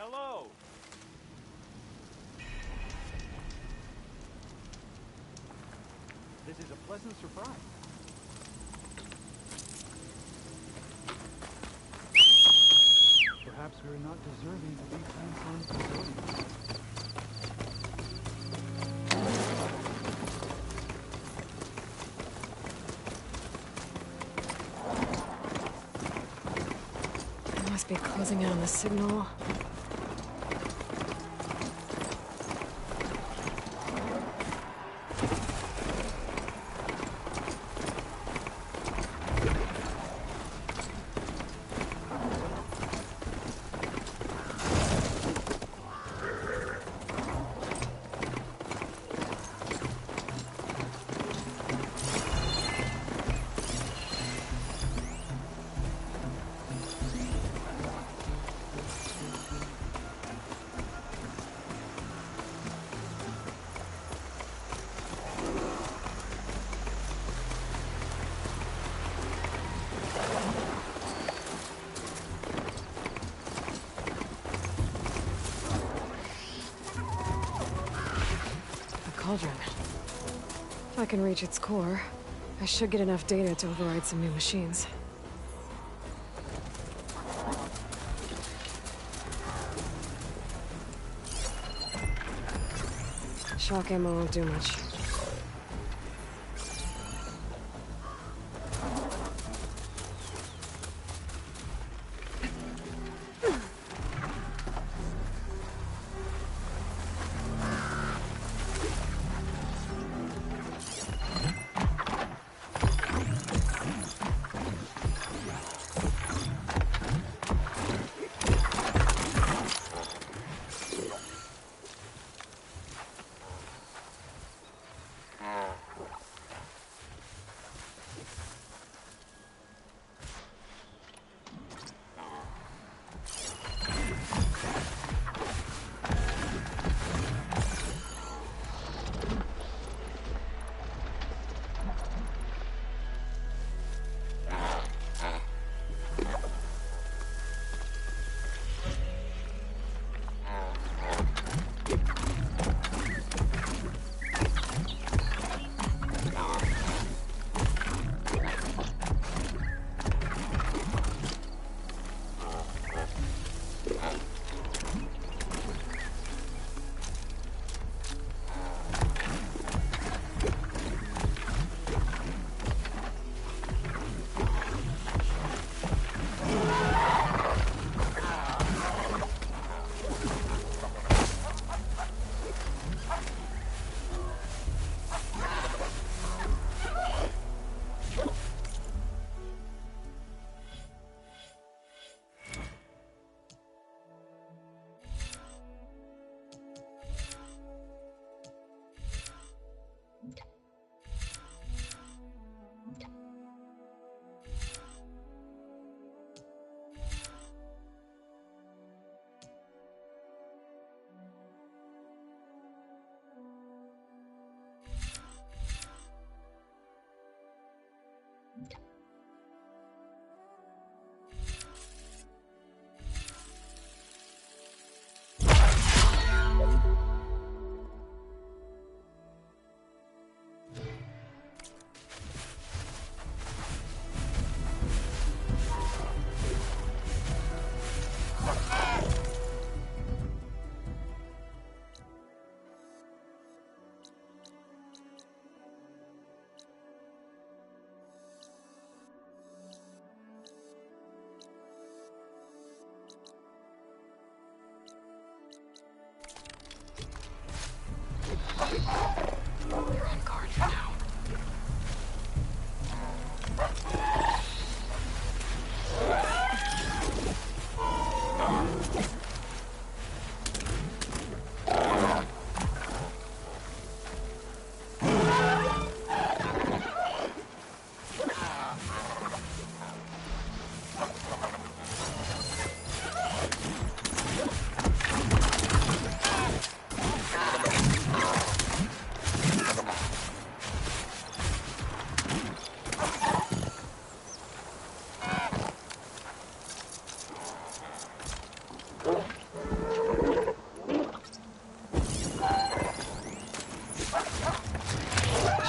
Hello. This is a pleasant surprise. Perhaps we're not deserving to be transformed custodians. I must be closing in on the signal. Cauldron. If I can reach its core, I should get enough data to override some new machines. Shock ammo won't do much.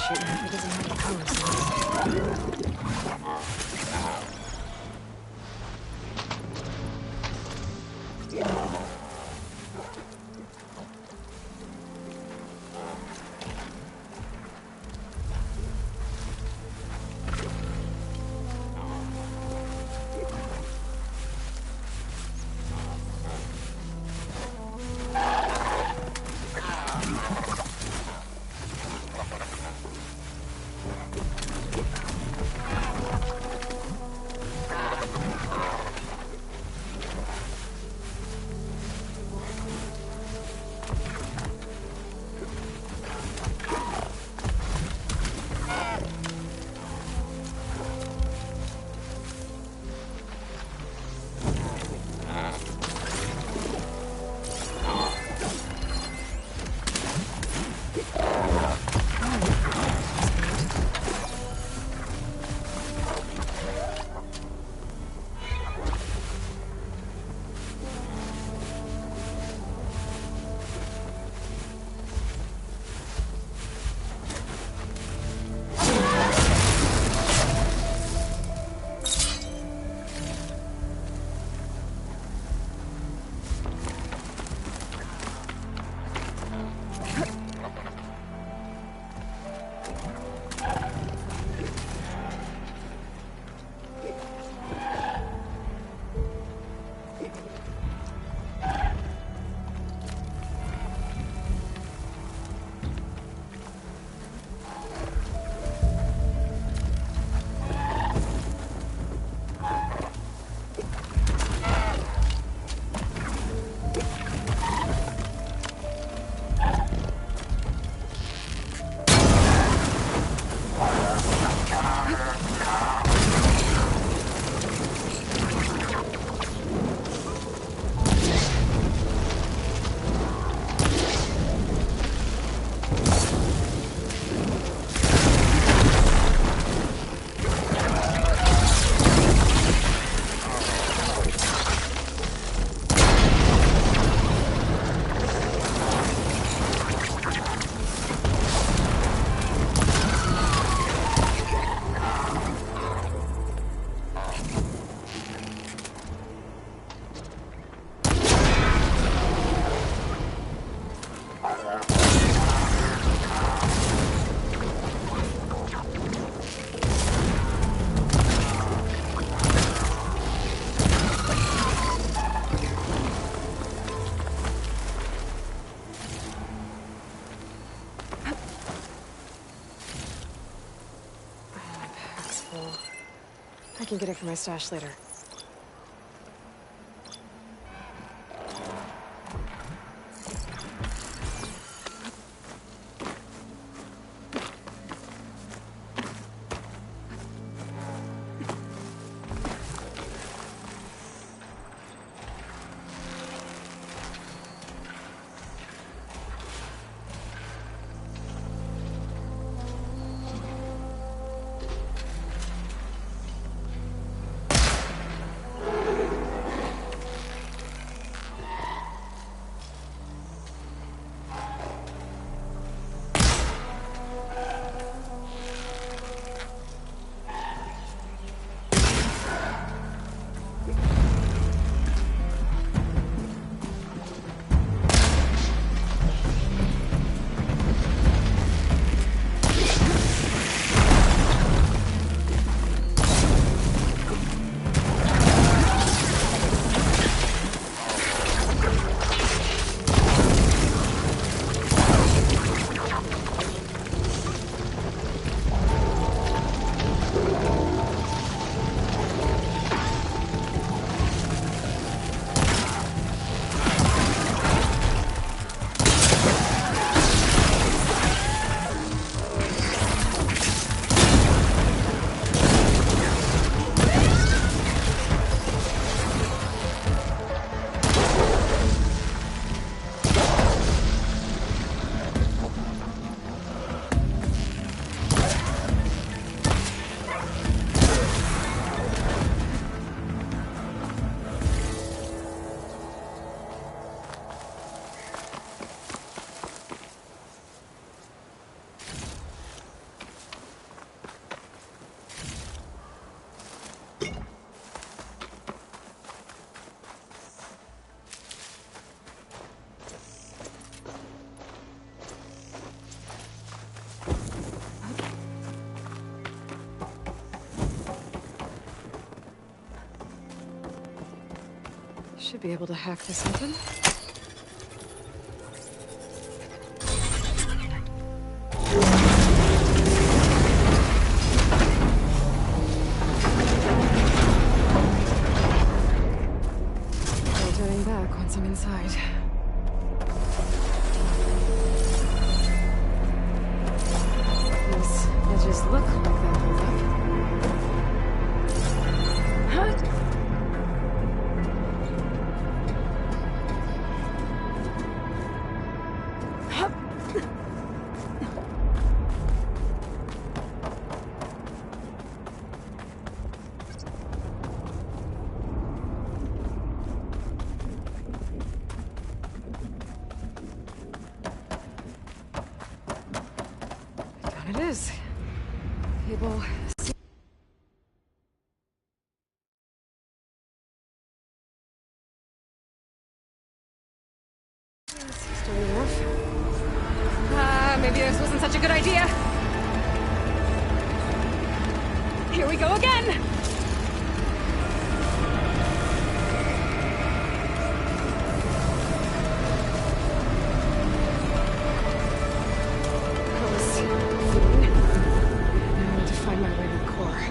parachute if it doesn't have a power source. I can get it from my stash later. Should be able to hack this open. No turning back once I'm inside. These edges look like they'll hold up. It is. Cable. Sturdy enough. Maybe this wasn't such a good idea. Here we go again! Find my way to the core.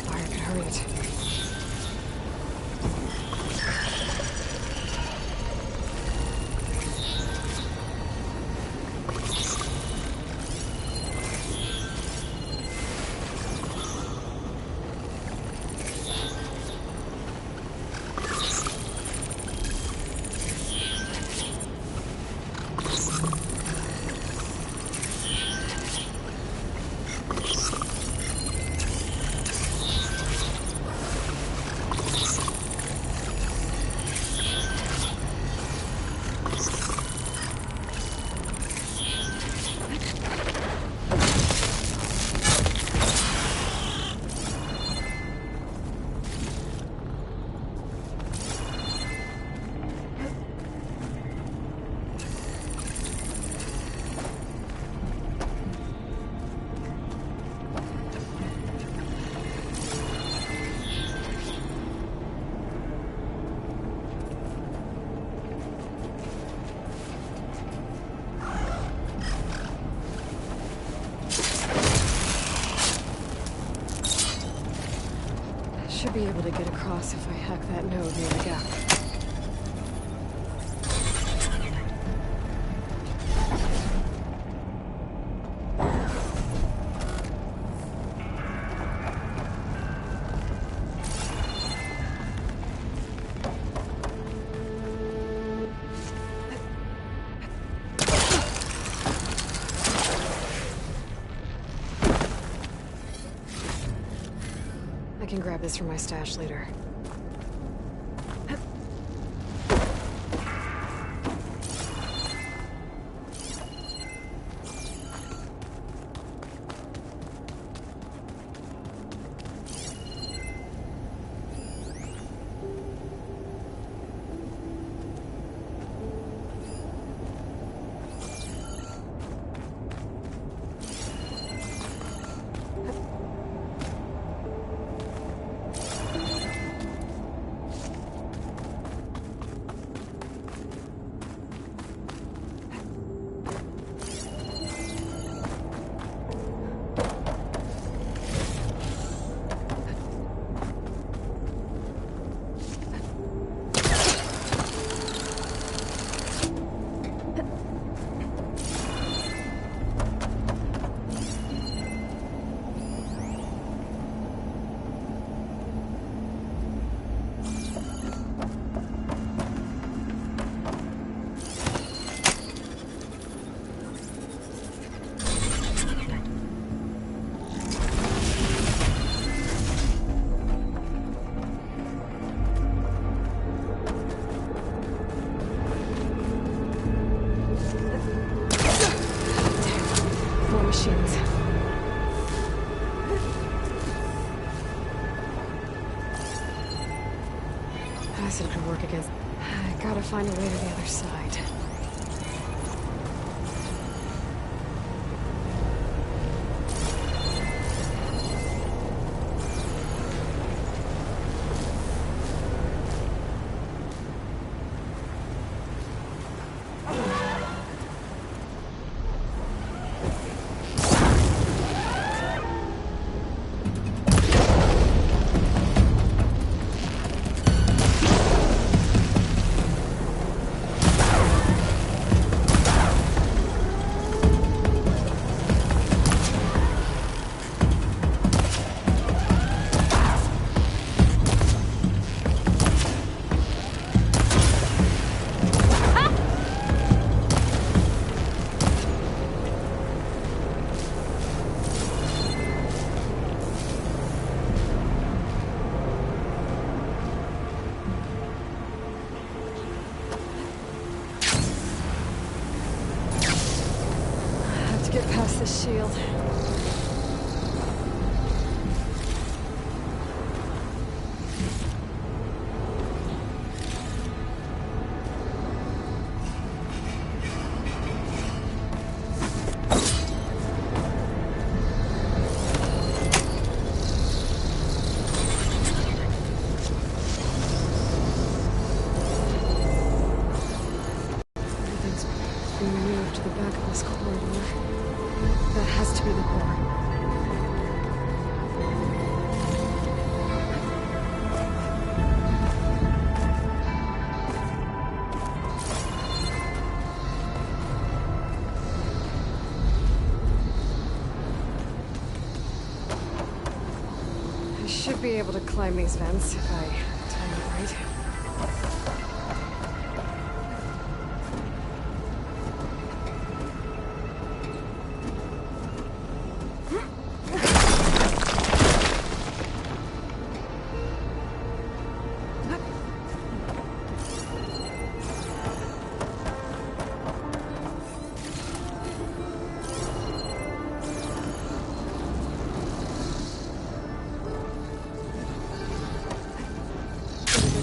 Fire could hurry it. Should be able to get across if I hack that node near the gap. I can grab this from my stash later. acid could work against... I gotta find a way to the other side. Get past the shield. Everything's being moved to the back of this corridor. That has to be the core. I should be able to climb these vents if I time it right.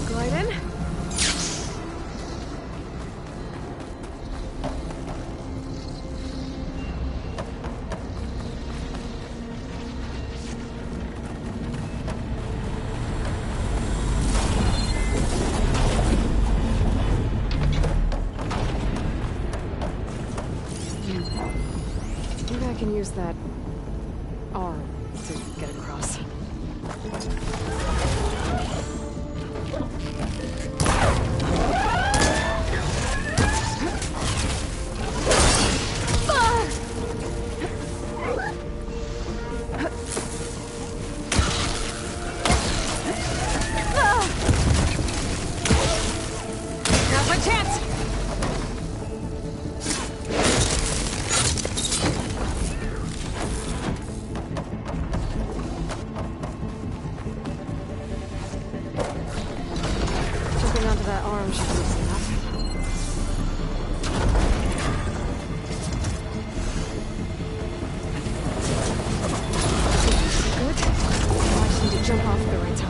Glide in. Maybe I can use that arm to get across. Now's my chance! Jumping onto that arm should be easy enough. Good. I just need to jump off at the right time.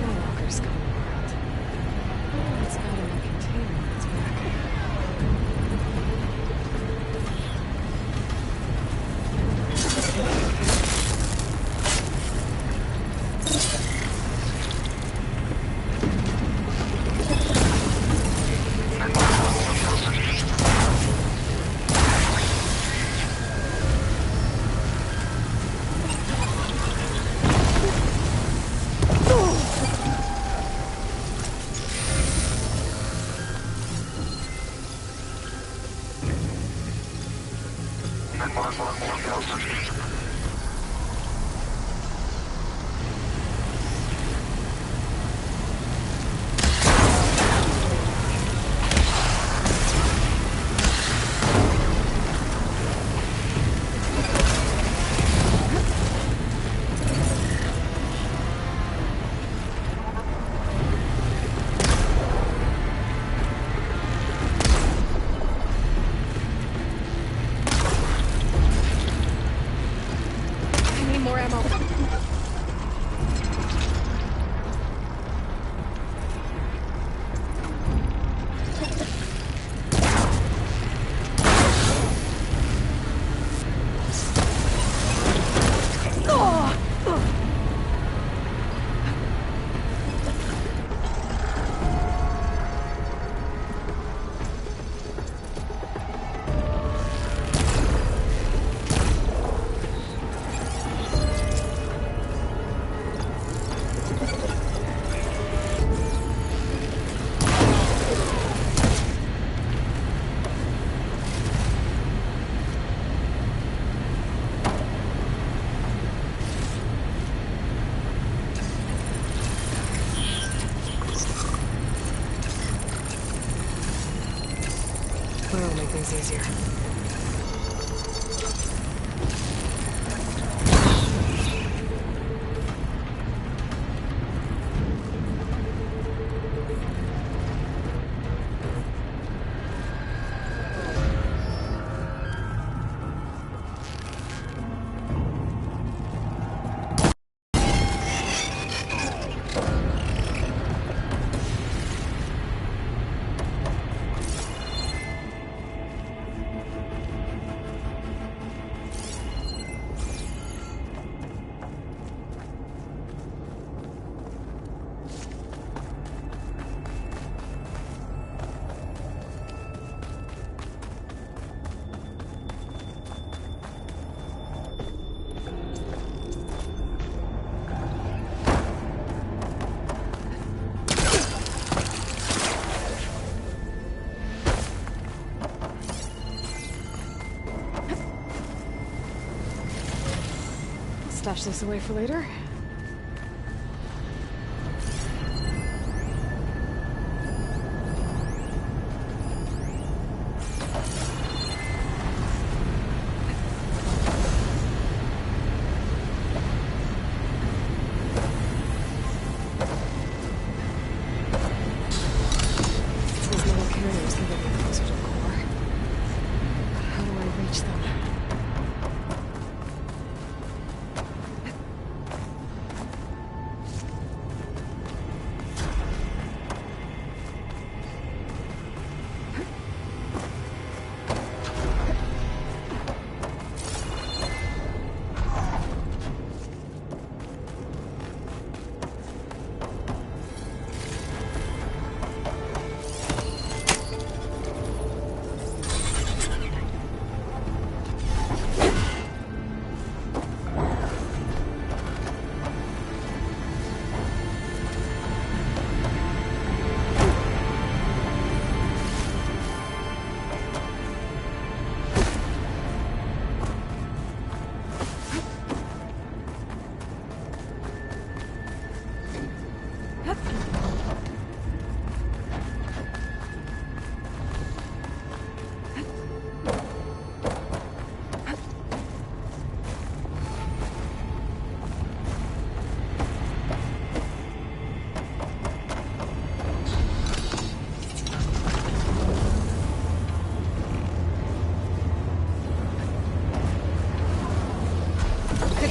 walkers coming around. Oh, it's got in that container on its back. That'll make things easier. Stash this away for later. Those little carriers can get me closer to the core. But how do I reach them?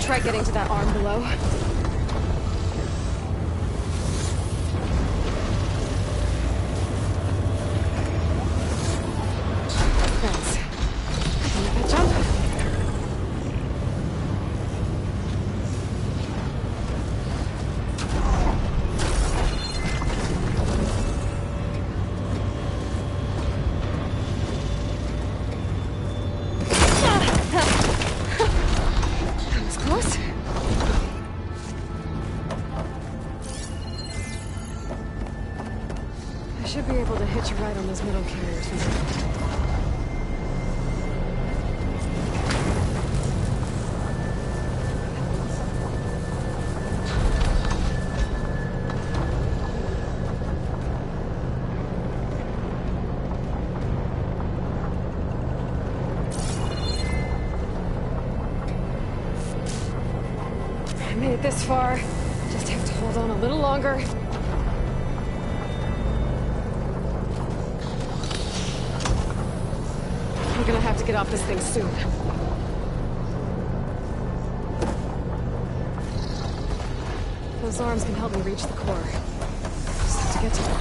Try getting to that arm below. should be able to hitch a ride on those metal carriers from here. I made it this far. Just have to hold on a little longer. I'm gonna have to get off this thing soon. Those arms can help me reach the core. Just have to get to them.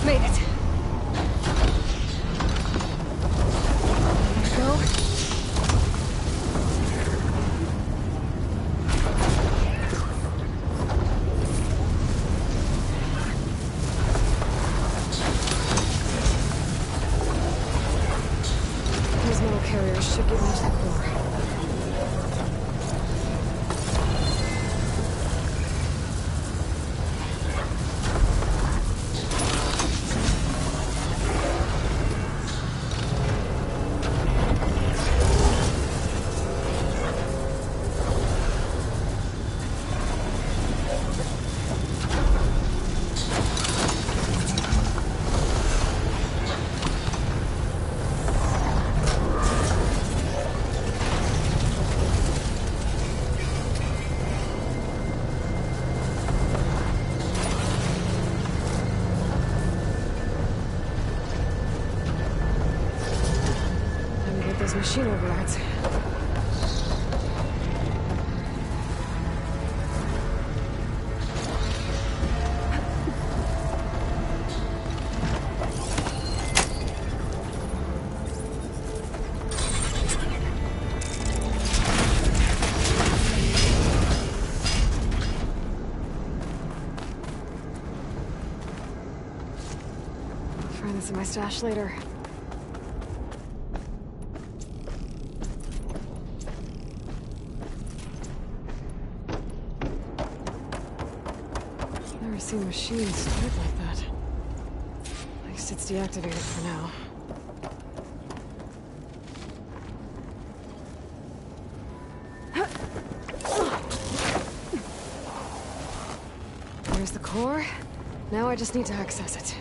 Made it. There we go. Those metal carriers should get me to the core. Those machine overrides. I'll find this in my stash later. Never seen machines start like that. At least it's deactivated for now. There's the core. Now I just need to access it.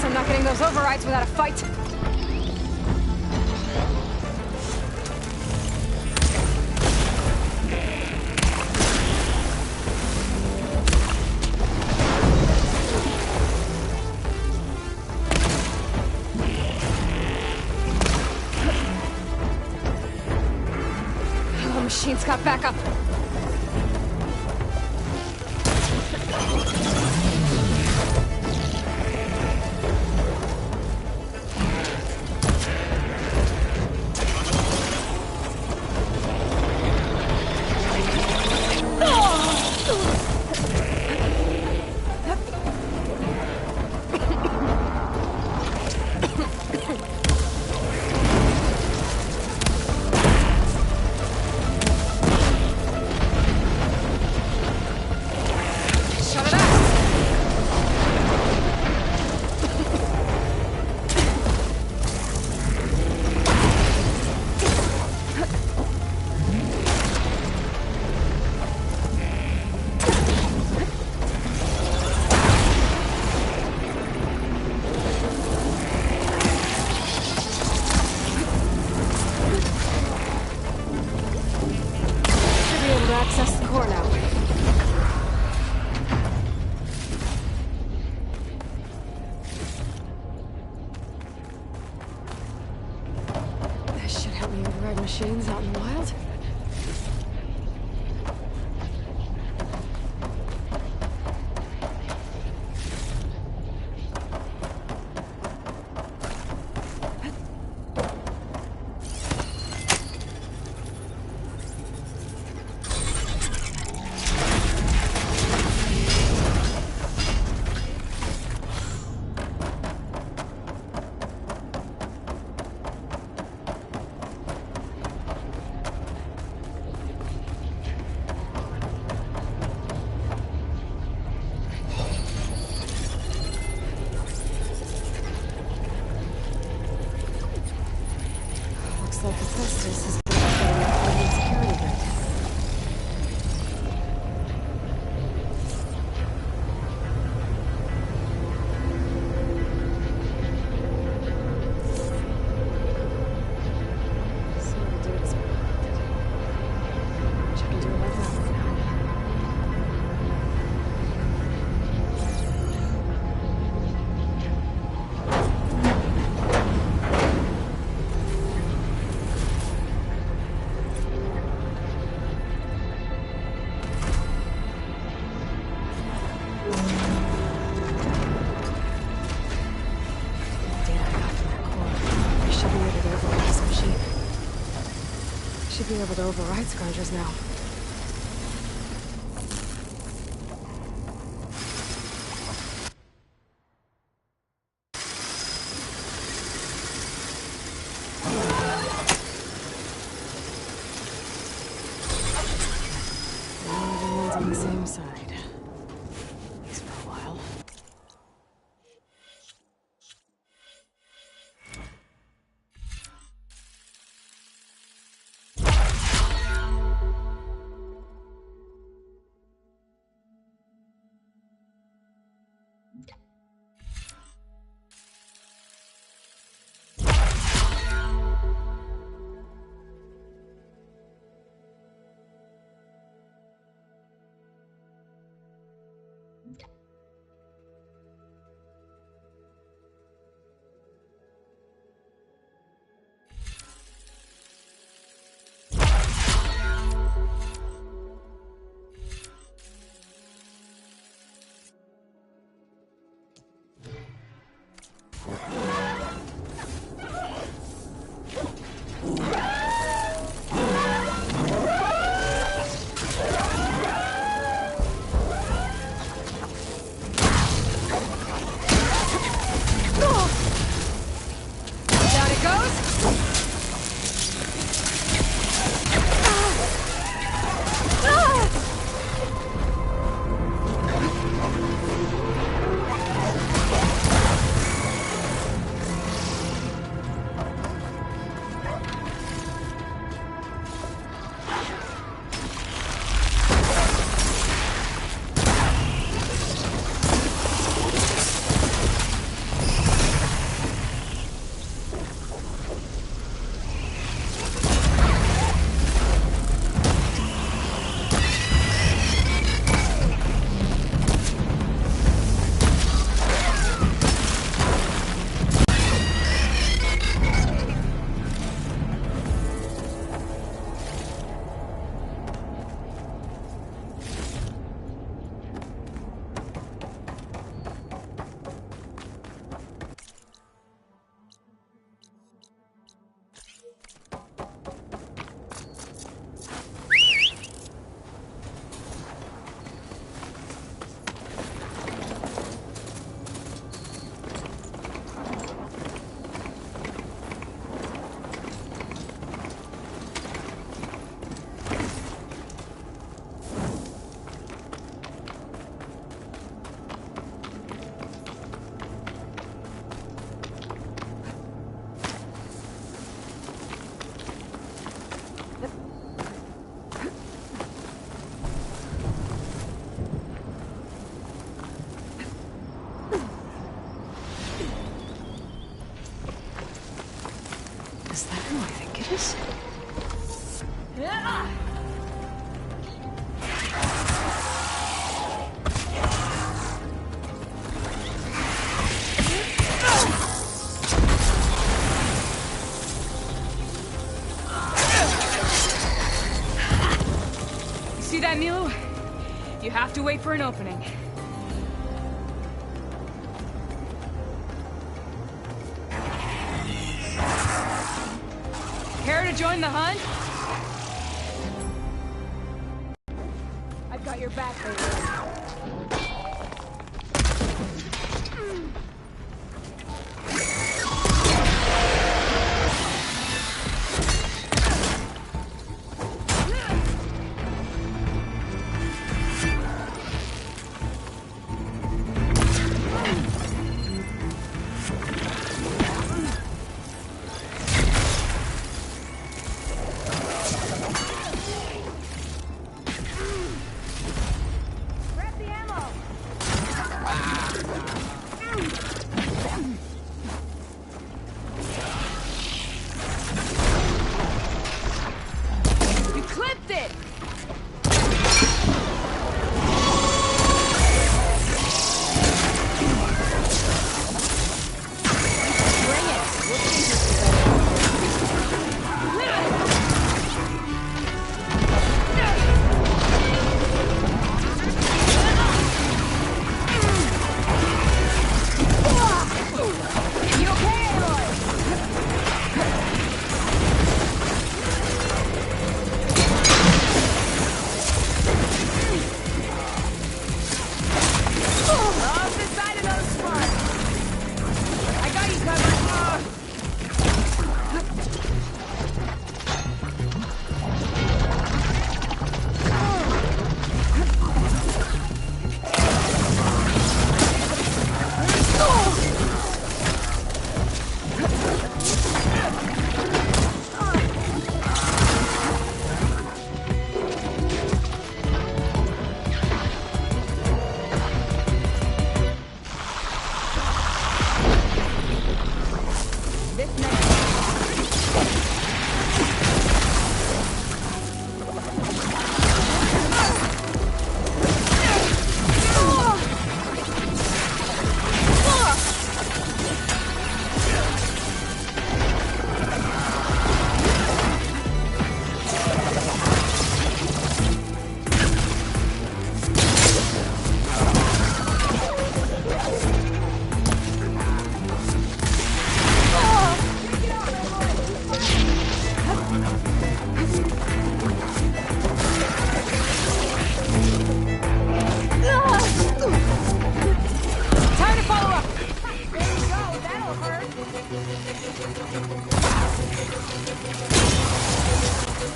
I'm not getting those overrides without a fight. Oh, the machine's got backup. Data I got from that core. I should be able to override this machine. Should be able to override Scourgers now. Everyone's on the same side. At least for a while. Is that who I think it is? You see that, Milo? You have to wait for an opening. Care to join the hunt? I've got your back, baby. Grab the ammo!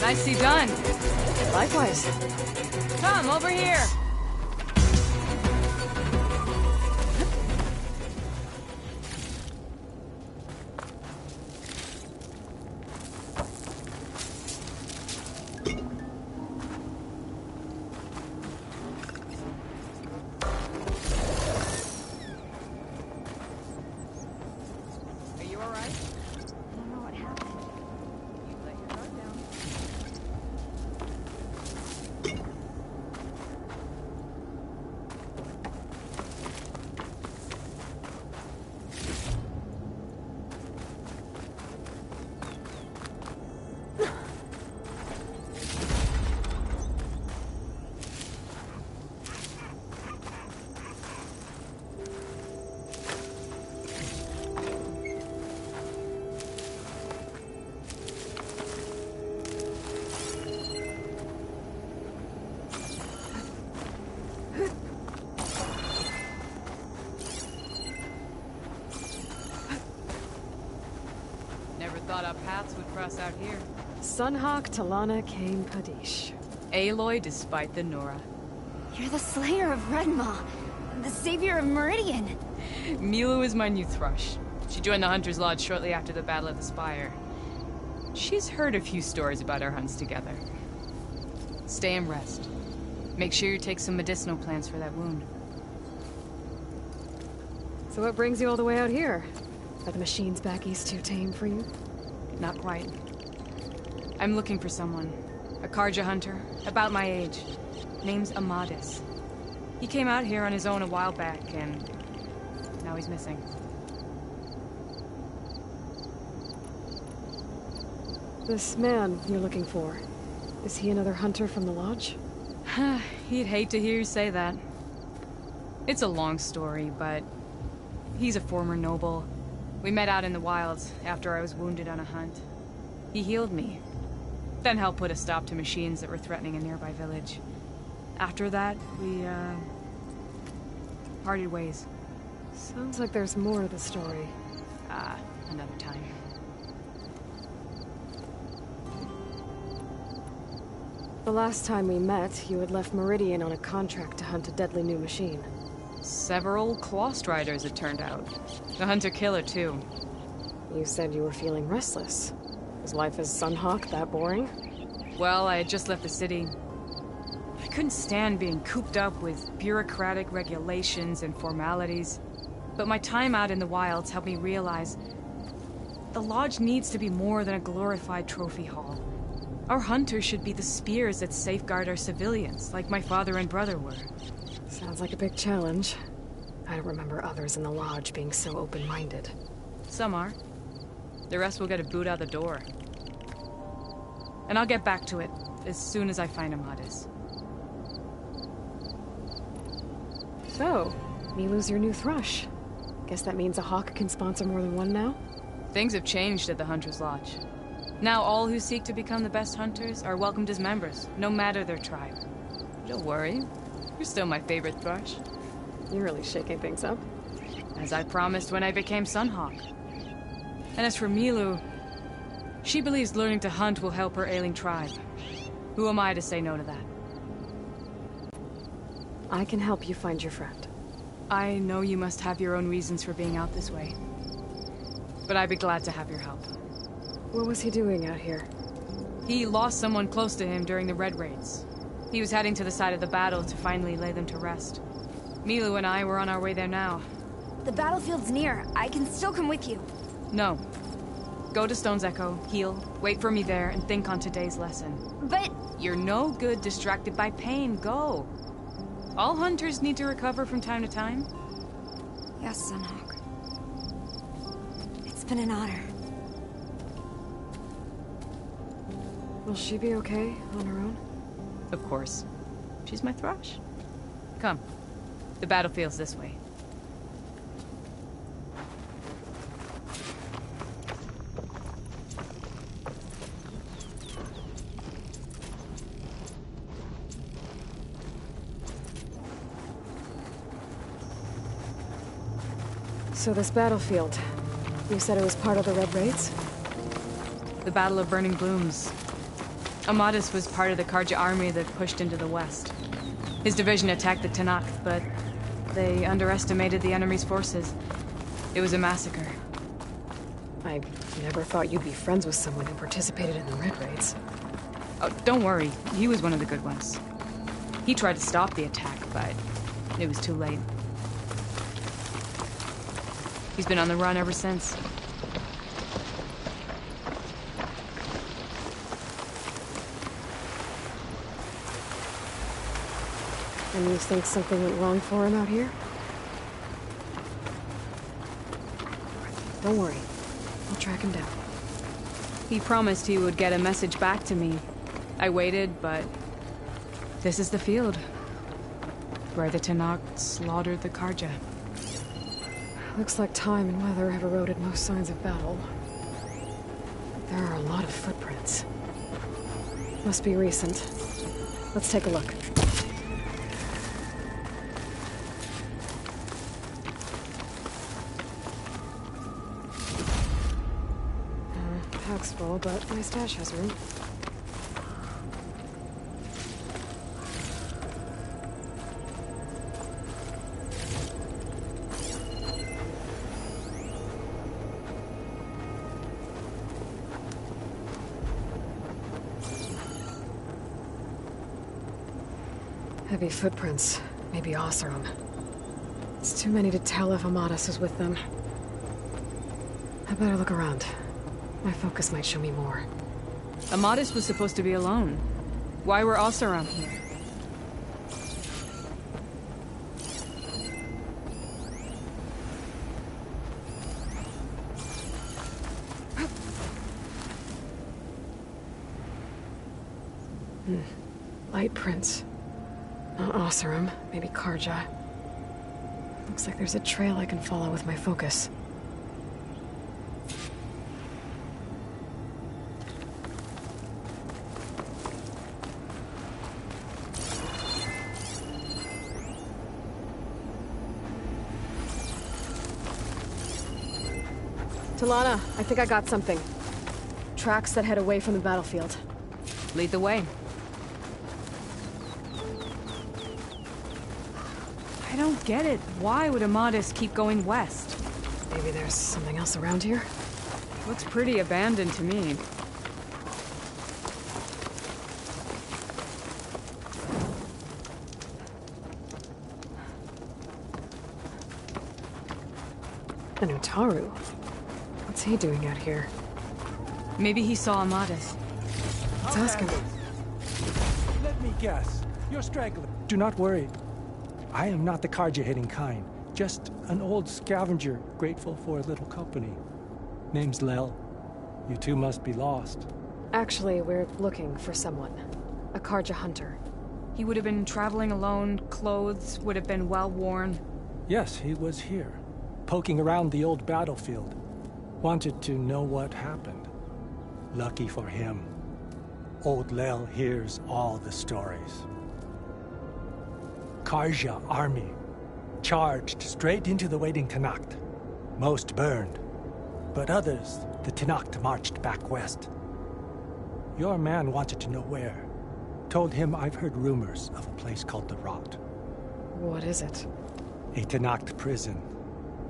Nicely done. Likewise. Come, over here. Are you alright? I don't know what happened. You let your guard down. Never thought our paths would cross out here. Sunhawk Talana Kane Padish. Aloy despite the Nora. You're the slayer of Redmaw, the savior of Meridian. Milu is my new thrush. She joined the Hunter's Lodge shortly after the Battle of the Spire. She's heard a few stories about our hunts together. Stay and rest. Make sure you take some medicinal plants for that wound. So what brings you all the way out here? Are the machines back east too tame for you? Not quite. I'm looking for someone. A Karja hunter, about my age. Name's Amadis. He came out here on his own a while back, and now he's missing. This man you're looking for, is he another hunter from the lodge? He'd hate to hear you say that. It's a long story, but he's a former noble. We met out in the wilds after I was wounded on a hunt. He healed me, then helped put a stop to machines that were threatening a nearby village. After that, we, parted ways. Sounds like there's more to the story. Another time. The last time we met, you had left Meridian on a contract to hunt a deadly new machine. Several Clost Riders, it turned out. The hunter-killer, too. You said you were feeling restless. Was life as Sunhawk that boring? Well, I had just left the city. I couldn't stand being cooped up with bureaucratic regulations and formalities. But my time out in the wilds helped me realize the Lodge needs to be more than a glorified trophy hall. Our hunters should be the spears that safeguard our civilians, like my father and brother were. Sounds like a big challenge. I don't remember others in the Lodge being so open-minded. Some are. The rest will get a boot out the door. And I'll get back to it as soon as I find Amadis. So, Milu's your new thrush. Guess that means a hawk can sponsor more than one now? Things have changed at the Hunter's Lodge. Now all who seek to become the best hunters are welcomed as members, no matter their tribe. Don't worry, you're still my favorite thrush. You're really shaking things up. As I promised when I became Sunhawk. And as for Milu, she believes learning to hunt will help her ailing tribe. Who am I to say no to that? I can help you find your friend. I know you must have your own reasons for being out this way. But I'd be glad to have your help. What was he doing out here? He lost someone close to him during the Red Raids. He was heading to the side of the battle to finally lay them to rest. Milu and I were on our way there now. The battlefield's near. I can still come with you. No. Go to Stone's Echo, heal, wait for me there, and think on today's lesson. But... You're no good distracted by pain. Go. All hunters need to recover from time to time. Yes, Sunhawk. It's been an honor. Will she be okay on her own? Of course. She's my thrush. Come. The battlefield's this way. So this battlefield, you said it was part of the Red Raids? The Battle of Burning Blooms. Amadis was part of the Karja army that pushed into the west. His division attacked the Tanakh, but they underestimated the enemy's forces. It was a massacre. I never thought you'd be friends with someone who participated in the Red Raids. Oh, don't worry. He was one of the good ones. He tried to stop the attack, but it was too late. He's been on the run ever since. And you think something went wrong for him out here? Don't worry. I'll track him down. He promised he would get a message back to me. I waited, but this is the field where the Tanakh slaughtered the Karja. Looks like time and weather have eroded most signs of battle. There are a lot of footprints. Must be recent. Let's take a look. Pack's full, but my stash has room. Heavy footprints. Maybe Oseram. It's too many to tell if Amadis is with them. I better look around. My focus might show me more. Amadis was supposed to be alone. Why were Oseram here? Light prints. Not Oseram, maybe Karja. Looks like there's a trail I can follow with my focus. Talana, I think I got something. Tracks that head away from the battlefield. Lead the way. I don't get it. Why would Amadis keep going west? Maybe there's something else around here? Looks pretty abandoned to me. An Utaru. What's he doing out here? Maybe he saw Amadis. Let's ask him. Let me guess. You're straggling. Do not worry. I am not the Karja-hitting kind. Just an old scavenger grateful for a little company. Name's Lel. You two must be lost. Actually, we're looking for someone. A Karja hunter. He would have been traveling alone, clothes would have been well worn. Yes, he was here. Poking around the old battlefield. Wanted to know what happened. Lucky for him. Old Lel hears all the stories. Karja army. Charged straight into the waiting Tanakh. Most burned. But others, the Tanakh marched back west. Your man wanted to know where. Told him I've heard rumors of a place called the Rot. What is it? A Tanakh prison.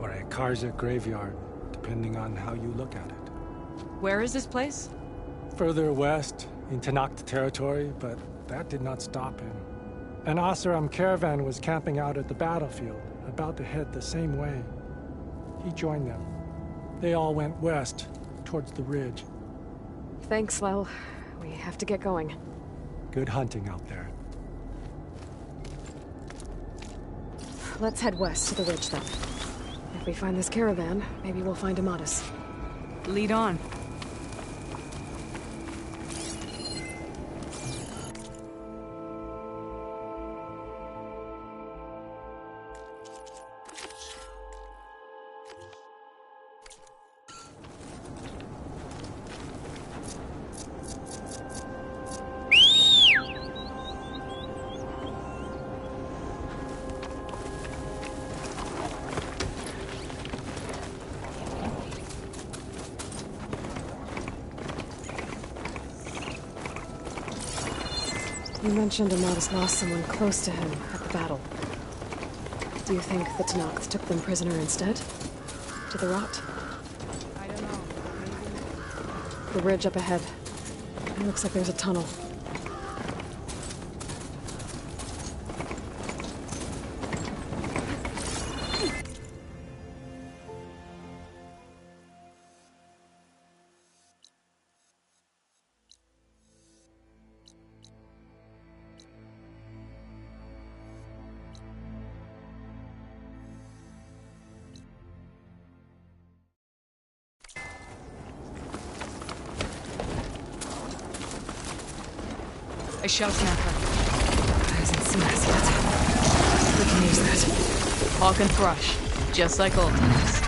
Or a Karja graveyard, depending on how you look at it. Where is this place? Further west, in Tanakh territory, but that did not stop him. An Oseram caravan was camping out at the battlefield, about to head the same way. He joined them. They all went west, towards the ridge. Thanks, Lel. We have to get going. Good hunting out there. Let's head west to the ridge, then. If we find this caravan, maybe we'll find Amadis. Lead on. You mentioned Amadas lost someone close to him at the battle. Do you think the Tenakth took them prisoner instead? To the rot? I don't know. Maybe. The ridge up ahead. It looks like there's a tunnel. A shell snapper. Hasn't seen us yet. We can use that. Hawk and thrush, just like old times.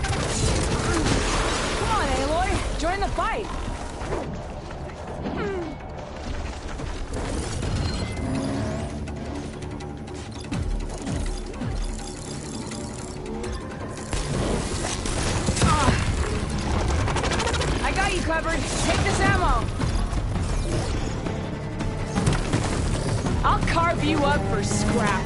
Come on, Aloy! Join the fight! I got you covered. Take this ammo! I'll carve you up for scrap.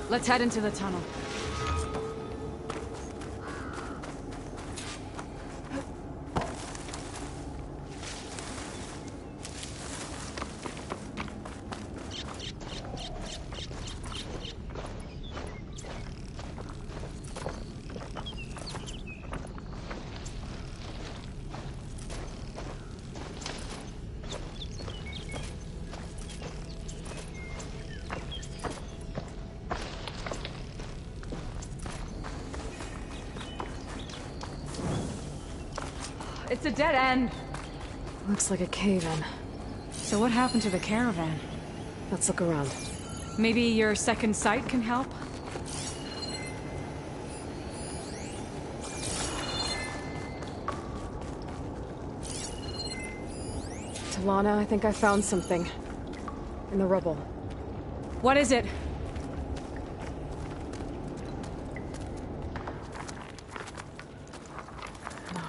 Let's head into the tunnel. It's a dead end. Looks like a cave-in. So what happened to the caravan? Let's look around. Maybe your second sight can help? Talana, I think I found something. In the rubble. What is it?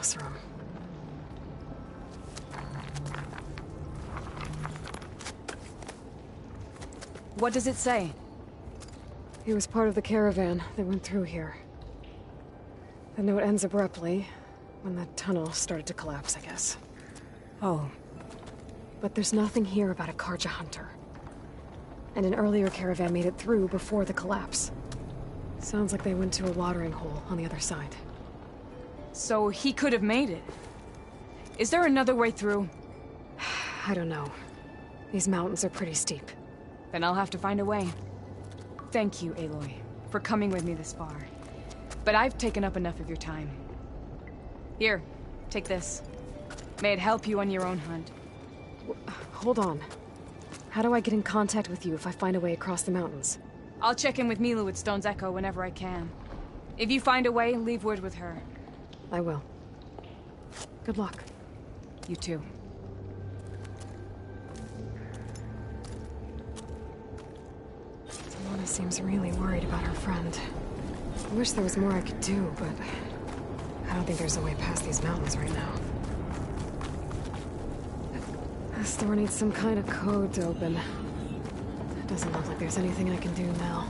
Oseram. What does it say? He was part of the caravan that went through here. The note ends abruptly, when the tunnel started to collapse, I guess. Oh. But there's nothing here about a Karja hunter. And an earlier caravan made it through before the collapse. Sounds like they went to a watering hole on the other side. So he could have made it. Is there another way through? I don't know. These mountains are pretty steep. Then I'll have to find a way. Thank you, Aloy, for coming with me this far. But I've taken up enough of your time. Here, take this. May it help you on your own hunt. Hold on. How do I get in contact with you if I find a way across the mountains? I'll check in with Mila at Stone's Echo whenever I can. If you find a way, leave word with her. I will. Good luck. You too. Mona seems really worried about her friend. I wish there was more I could do, but I don't think there's a way past these mountains right now. This door needs some kind of code to open. It doesn't look like there's anything I can do now.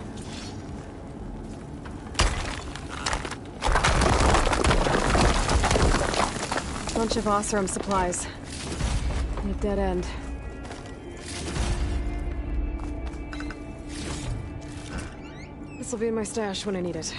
Bunch of Oseram supplies. And a dead end. This'll be in my stash when I need it.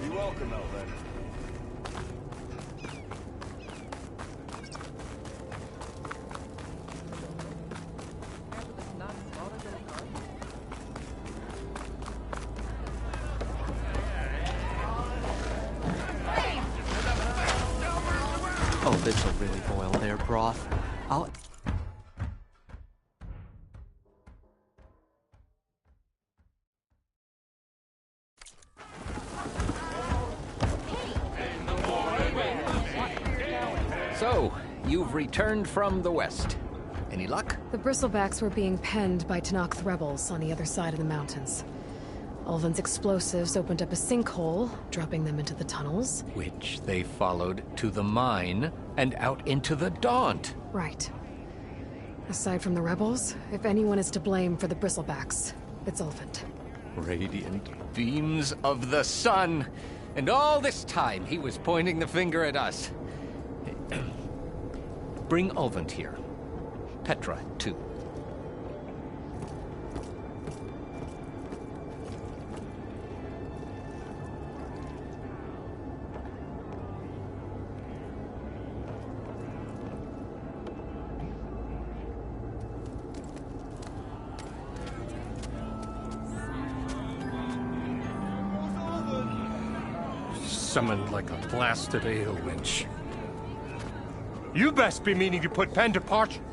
Be welcome, Elven. Oh, this'll really boil their broth. I'll... So, you've returned from the west. Any luck? The bristlebacks were being penned by Tenakth rebels on the other side of the mountains. Ulven's explosives opened up a sinkhole, dropping them into the tunnels. Which they followed to the mine and out into the Daunt. Right. Aside from the rebels, if anyone is to blame for the bristlebacks, it's Ulven. Radiant beams of the sun. And all this time he was pointing the finger at us. Bring Ulvent here. Petra, too. summoned like a blasted ale winch. You best be meaning to put pen to parchment.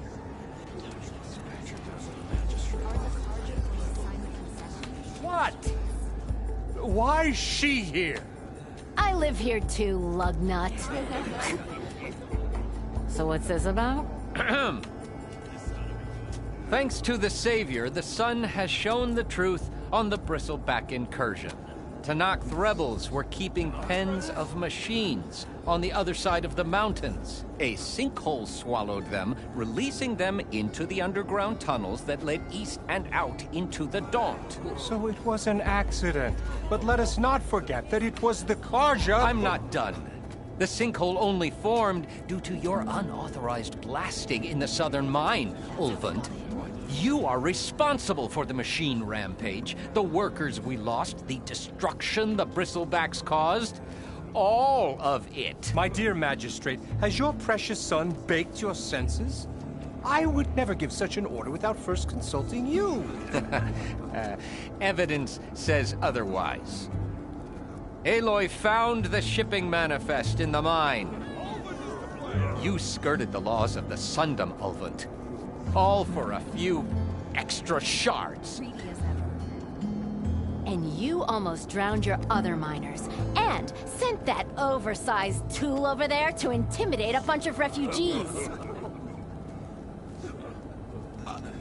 What? Why is she here? I live here too, lugnut. So what's this about? Thanks to the Savior, the sun has shown the truth on the Bristleback incursion. Tanakh rebels were keeping pens of machines on the other side of the mountains. A sinkhole swallowed them, releasing them into the underground tunnels that led east and out into the Daunt. So it was an accident. But let us not forget that it was the Karja... I'm not done. The sinkhole only formed due to your unauthorized blasting in the southern mine, Ulvund. You are responsible for the machine rampage, the workers we lost, the destruction the Bristlebacks caused. All of it. My dear magistrate, has your precious son baked your senses? I would never give such an order without first consulting you. Evidence says otherwise. Aloy found the shipping manifest in the mine. You skirted the laws of the Sundom, Ulvund. All for a few extra shards. And you almost drowned your other miners, and sent that oversized tool over there to intimidate a bunch of refugees.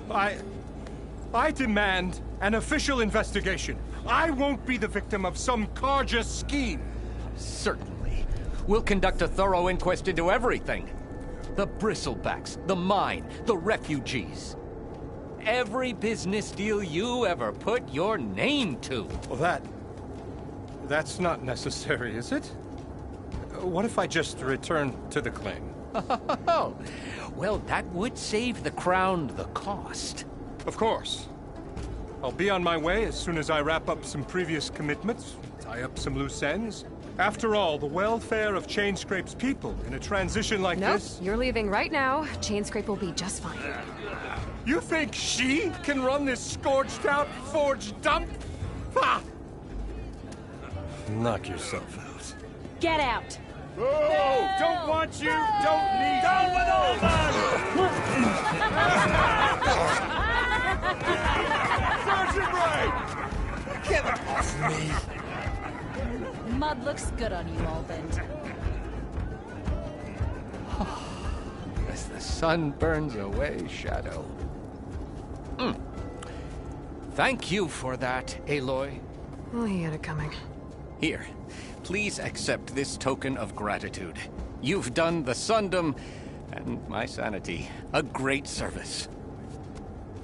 I demand an official investigation. I won't be the victim of some Karja scheme. Certainly. We'll conduct a thorough inquest into everything. The Bristlebacks, the mine, the refugees. Every business deal you ever put your name to. Well, that's not necessary, is it? What if I just return to the claim? Oh, well, that would save the Crown the cost. Of course. I'll be on my way as soon as I wrap up some previous commitments, tie up some loose ends. After all, the welfare of Chainscrape's people in a transition like this... Nope, you're leaving right now. Chainscrape will be just fine. You think she can run this scorched-out forged dump? Ha! Knock yourself out. Get out! No! Don't want you! Don't need Down you! with all that! Sergeant Ray! Get off me! Mud looks good on you, Ulvund. As the sun burns away shadow. Thank you for that, Aloy. Well, he had it coming. Here, please accept this token of gratitude. You've done the Sundom, and my sanity, a great service.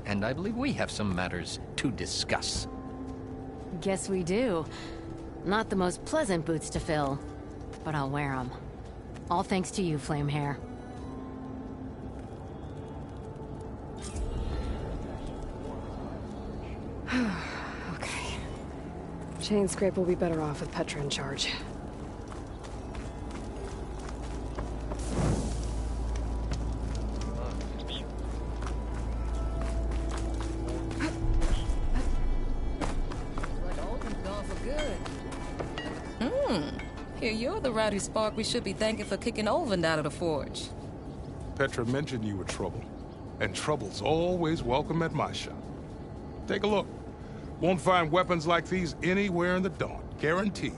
And I believe we have some matters to discuss. Guess we do. Not the most pleasant boots to fill, but I'll wear them. All thanks to you, Flamehair. Okay. Chainscrape will be better off with Petra in charge. Here, you're the rowdy spark we should be thanking for kicking Ulvund out of the forge. Petra mentioned you were trouble. And trouble's always welcome at my shop. Take a look. Won't find weapons like these anywhere in the Daunt. Guaranteed.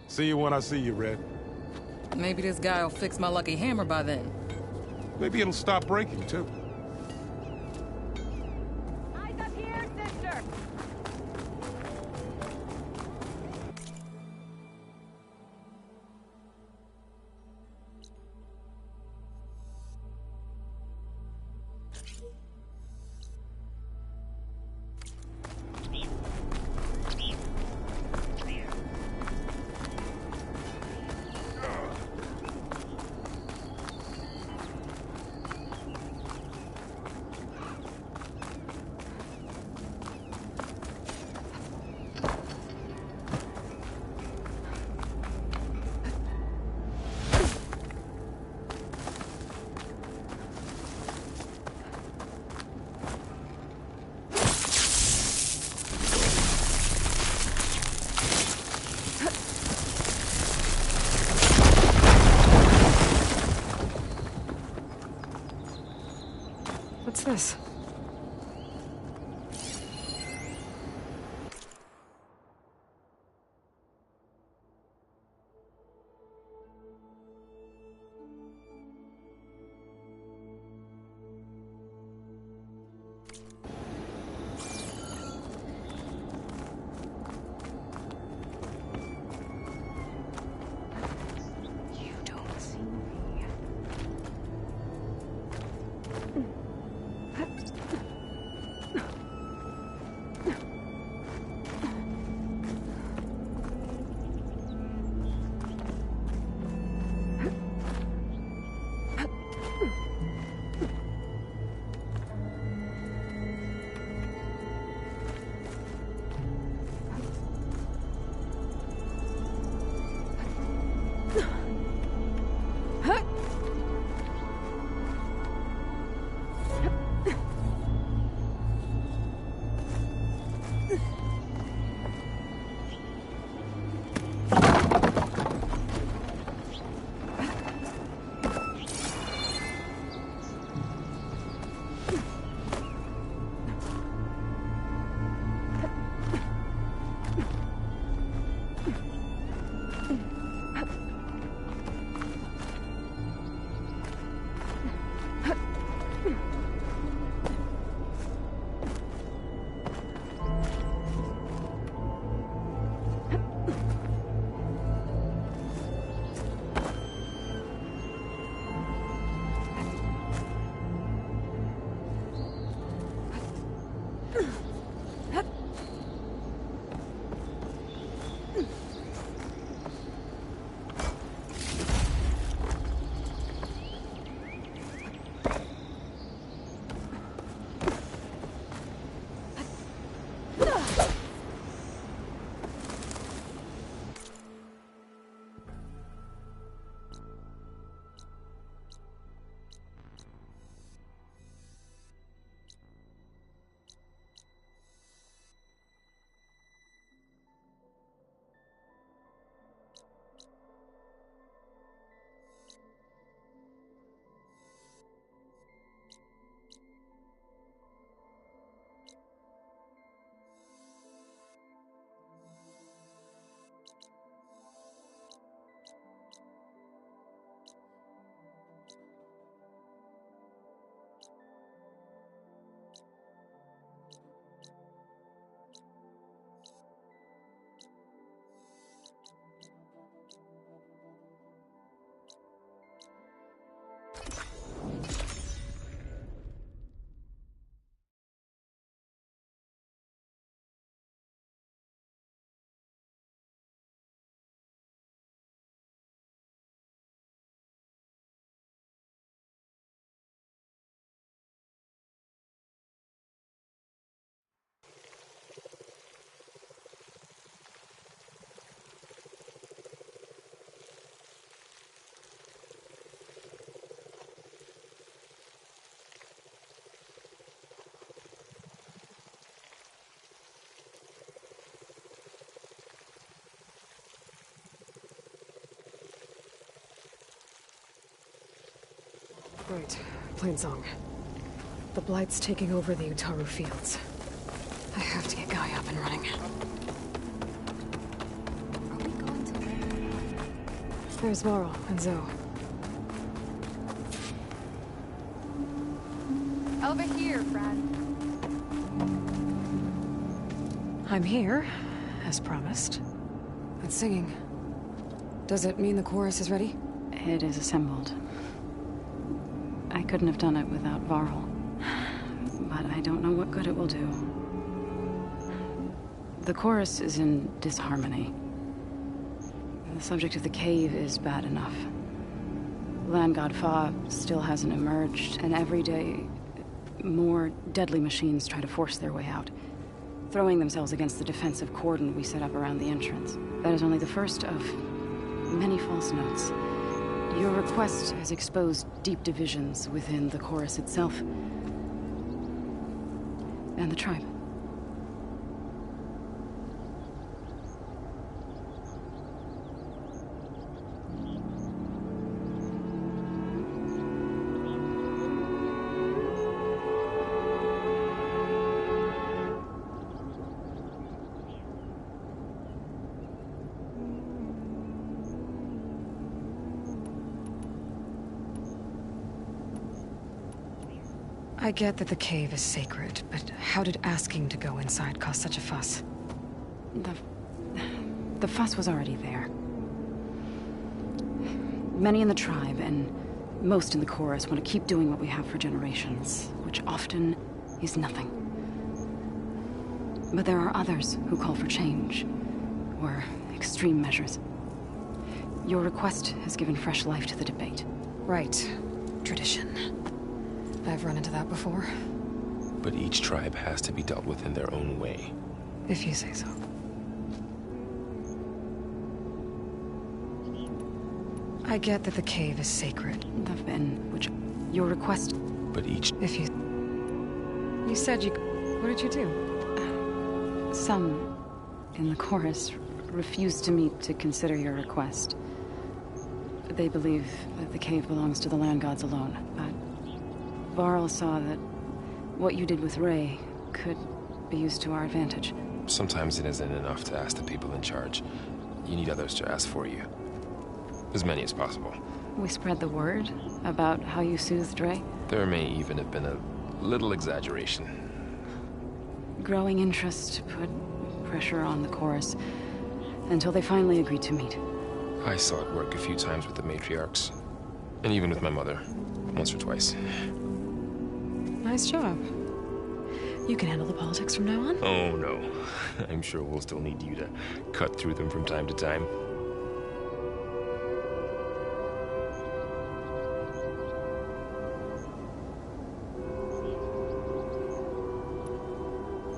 See you when I see you, Red. Maybe this guy will fix my lucky hammer by then. Maybe it'll stop breaking, too. Eyes up here, sister! this? Right. Plainsong. The Blight's taking over the Utaru fields. I have to get Guy up and running. Are we going to live? There's Varl and Zoe. Over here, friend. I'm here, as promised. But singing. Does it mean the chorus is ready? It is assembled. I couldn't have done it without Varl. But I don't know what good it will do. The chorus is in disharmony. The subject of the cave is bad enough. Land God Fa still hasn't emerged, and every day, more deadly machines try to force their way out, throwing themselves against the defensive cordon we set up around the entrance. That is only the first of many false notes. Your request has exposed deep divisions within the chorus itself and the tribe. I get that the cave is sacred, but how did asking to go inside cause such a fuss? The fuss was already there. Many in the tribe, and most in the chorus, want to keep doing what we have for generations, which often is nothing. But there are others who call for change, or extreme measures. Your request has given fresh life to the debate. Right. Tradition. I've run into that before. But each tribe has to be dealt with in their own way. If you say so. I get that the cave is sacred. Which your request... But each... If you... You said you... What did you do? Some in the chorus refused to meet to consider your request. They believe that the cave belongs to the land gods alone, but Varl saw that what you did with Ray could be used to our advantage. Sometimes it isn't enough to ask the people in charge. You need others to ask for you. As many as possible. We spread the word about how you soothed Ray. There may even have been a little exaggeration. Growing interest put pressure on the chorus until they finally agreed to meet. I saw it work a few times with the matriarchs. And even with my mother. Once or twice. Nice job. You can handle the politics from now on? Oh, no. I'm sure we'll still need you to cut through them from time to time.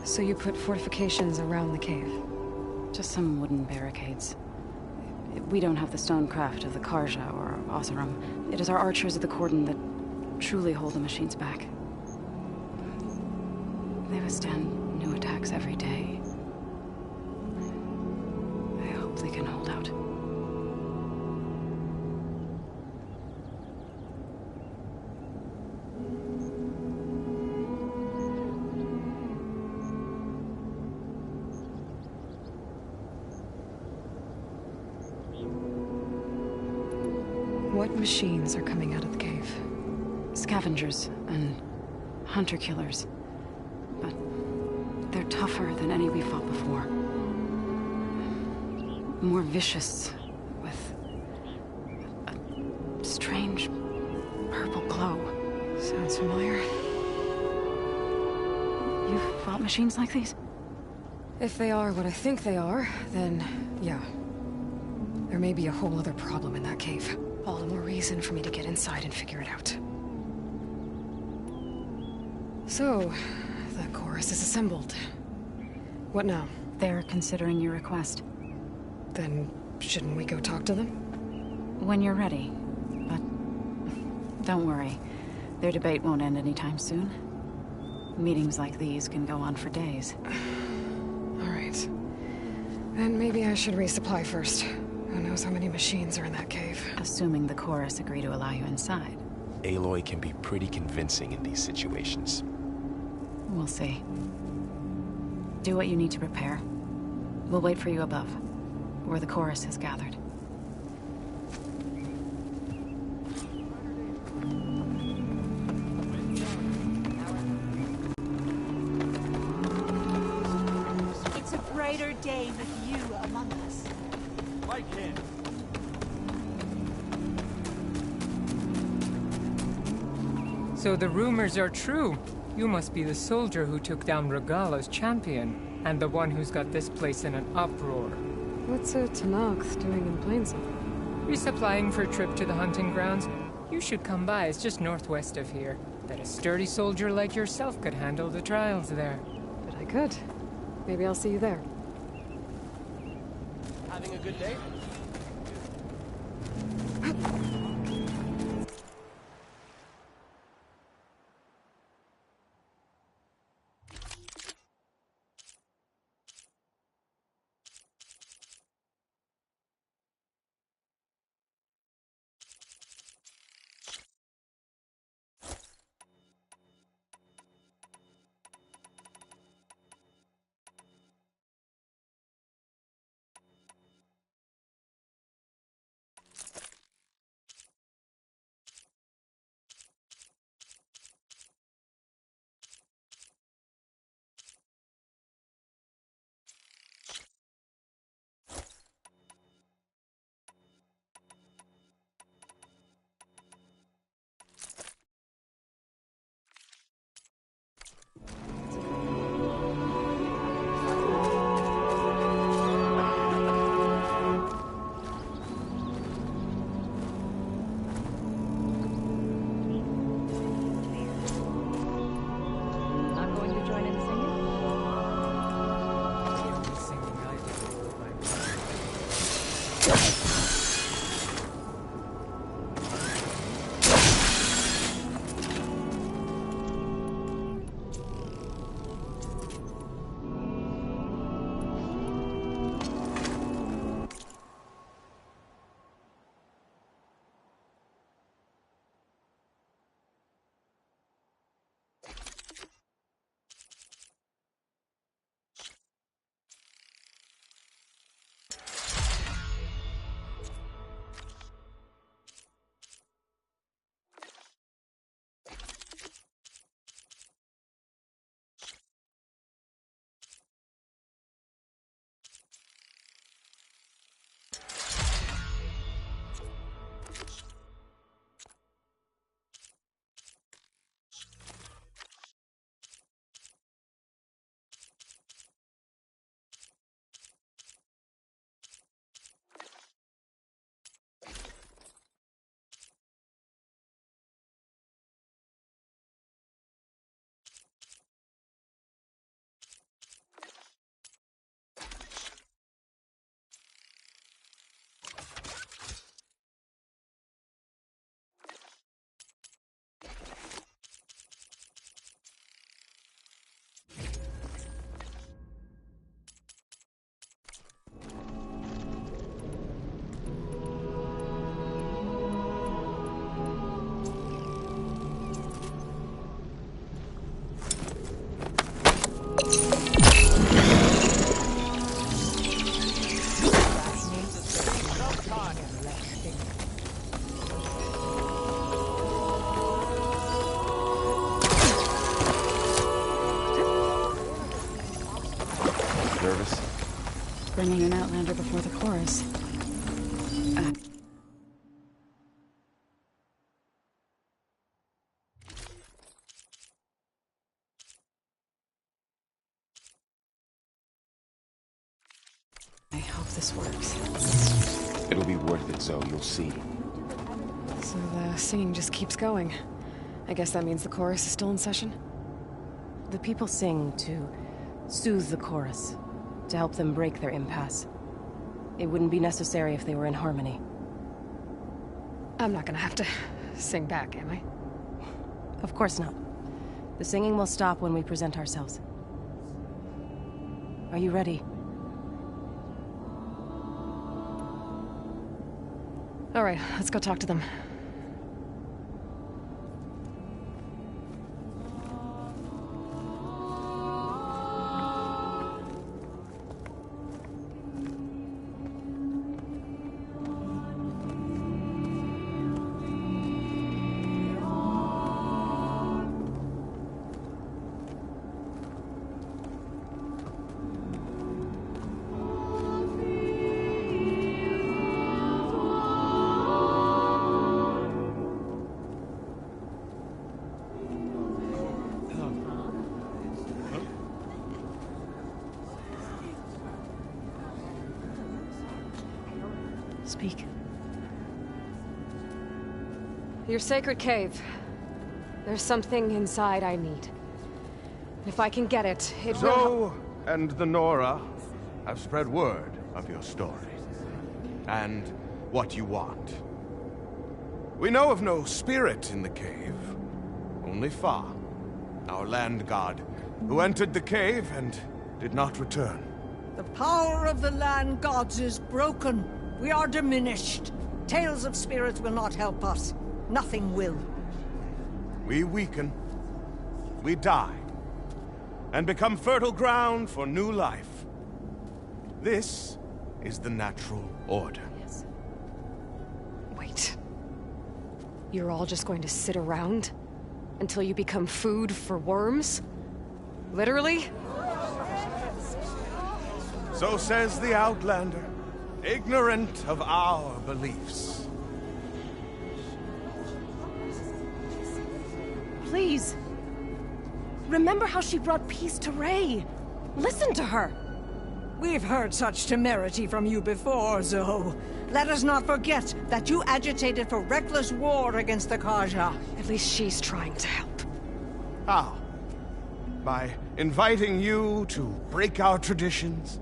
So you put fortifications around the cave? Just some wooden barricades. We don't have the stonecraft of the Karja or Oseram. It is our archers of the Cordon that truly hold the machines back. They withstand new attacks every day. I hope they can hold out. What machines are coming out of the cave? Scavengers and hunter-killers. But they're tougher than any we fought before. More vicious, with a strange purple glow. Sounds familiar. You've fought machines like these? If they are what I think they are, then yeah. There may be a whole other problem in that cave. All the more reason for me to get inside and figure it out. So, the chorus is assembled. What now? They're considering your request. Then, shouldn't we go talk to them? When you're ready. But don't worry. Their debate won't end anytime soon. Meetings like these can go on for days. All right. Then maybe I should resupply first. Who knows how many machines are in that cave? Assuming the chorus agree to allow you inside. Aloy can be pretty convincing in these situations. We'll see. Do what you need to prepare. We'll wait for you above, where the chorus has gathered. It's a brighter day with you among us. Like him. So the rumors are true. You must be the soldier who took down Regala's champion, and the one who's got this place in an uproar. What's a Tanakh doing in Plainsill? Resupplying for a trip to the hunting grounds. You should come by, it's just northwest of here. Bet a sturdy soldier like yourself could handle the trials there. But I could. Maybe I'll see you there. Having a good day? Nervous? Bringing an Outlander before the chorus. I hope this works. It'll be worth it, Zoe. You'll see. So the singing just keeps going. I guess that means the chorus is still in session? The people sing to soothe the chorus, to help them break their impasse. It wouldn't be necessary if they were in harmony. I'm not gonna have to sing back, am I? Of course not. The singing will stop when we present ourselves. Are you ready? All right, let's go talk to them. Speak. Your sacred cave. There's something inside I need. If I can get it, it will... Zoe and the Nora have spread word of your story. And what you want. We know of no spirit in the cave. Only Fa, our land god, who entered the cave and did not return. The power of the land gods is broken. We are diminished. Tales of spirits will not help us. Nothing will. We weaken. We die. And become fertile ground for new life. This is the natural order. Yes. Wait. You're all just going to sit around? Until you become food for worms? Literally? So says the Outlander, ignorant of our beliefs. Please. Remember how she brought peace to Ray. Listen to her. We've heard such temerity from you before, Zoe. Let us not forget that you agitated for reckless war against the Kaja. At least she's trying to help. How? By inviting you to break our traditions?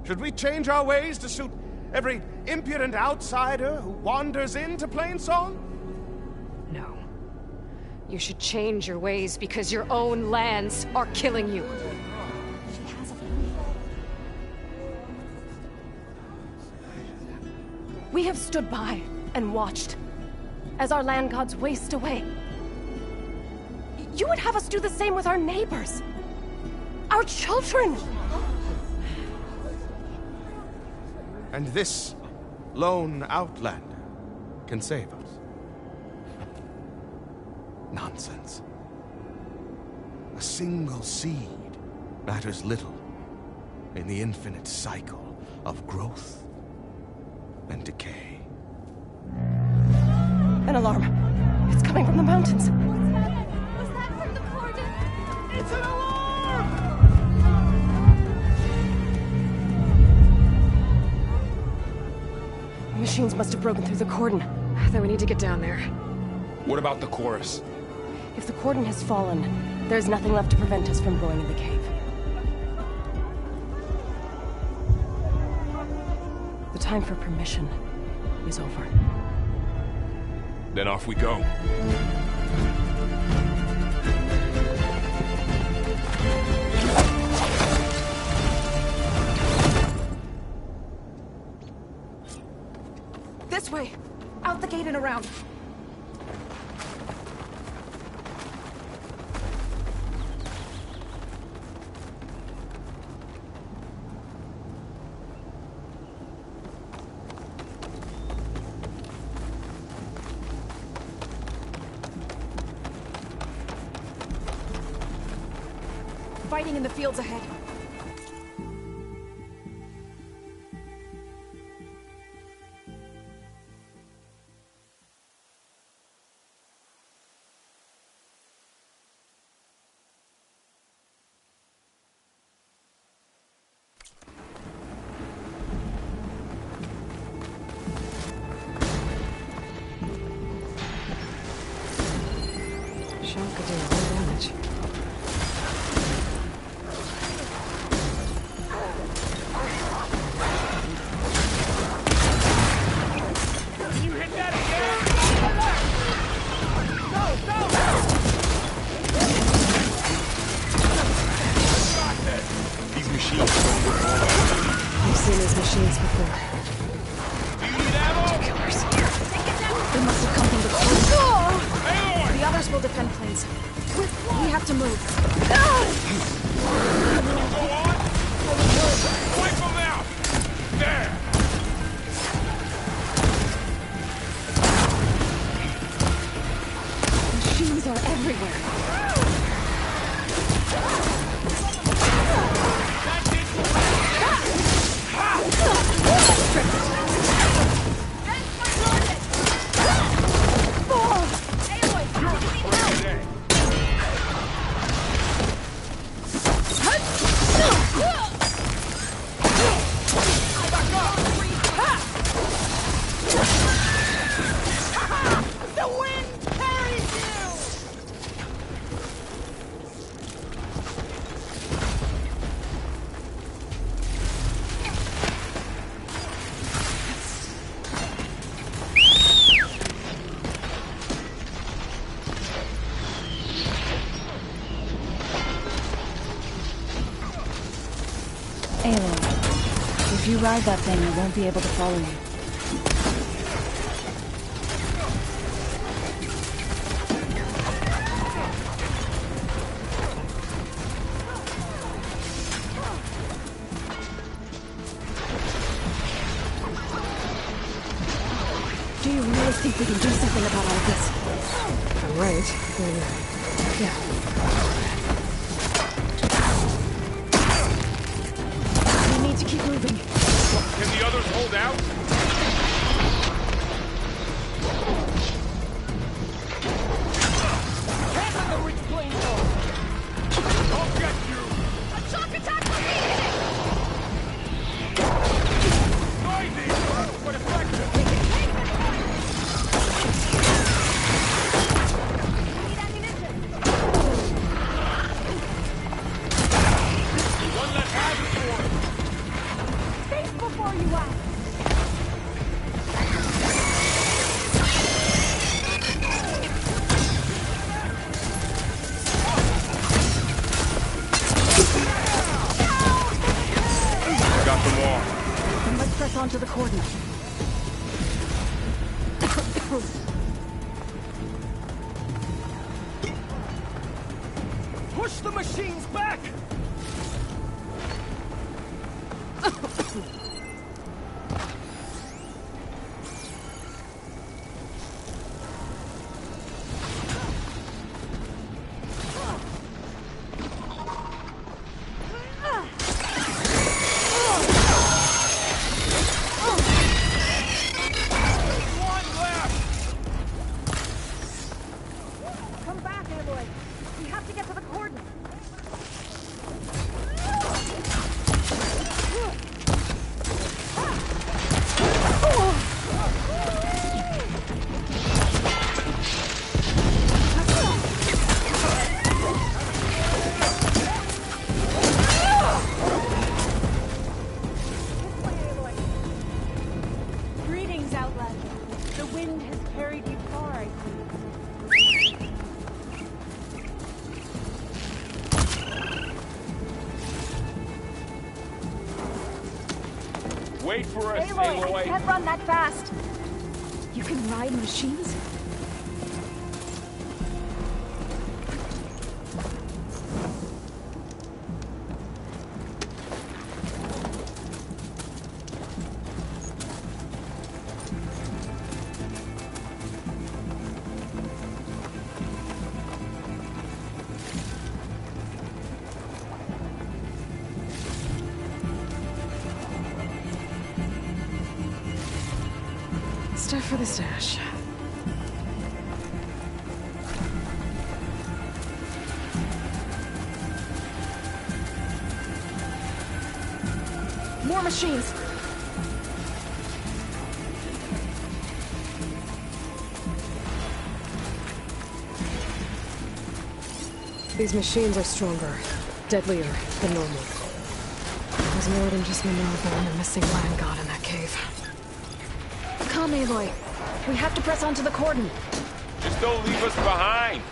Should we change our ways to suit every impudent outsider who wanders into Plainsong? No. You should change your ways because your own lands are killing you. We have stood by and watched as our land gods waste away. You would have us do the same with our neighbors. Our children! And this lone outlander can save us. Nonsense. A single seed matters little in the infinite cycle of growth and decay. An alarm. It's coming from the mountains. Was that from the cordon? It's an alarm! The machines must have broken through the cordon. Then we need to get down there. What about the chorus? If the cordon has fallen, there's nothing left to prevent us from going in the cave. The time for permission is over. Then off we go. This way! Out the gate and around. Fighting in the fields ahead. Shot could do a lot of damage. I've seen these machines before. Killers. They must have come from the cordon. The others will defend planes. We have to move. Wipe them out! There! Machines are everywhere. The wind carries you! Aloy, if you ride that thing, it won't be able to follow you. Do you really think we can do something about all this? I'm right. Then, yeah. We need to keep moving. Can the others hold out? I'll get you! A shock attack from me! Noisy, but effective! Think before you act! Push the machines back! Come back, Aloy. We have to get to the coordinates. Greetings, Outlander. The wind has carried you far, I see. Wait for us, Aloy, I Aloy. can't run that fast. You can ride machines? Stuff for the stash. More machines! These machines are stronger, deadlier than normal. There's more than just Minerva and the missing land god in that cave. Come, Aloy. We have to press on to the cordon. Just don't leave us behind.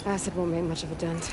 Acid won't make much of a dent.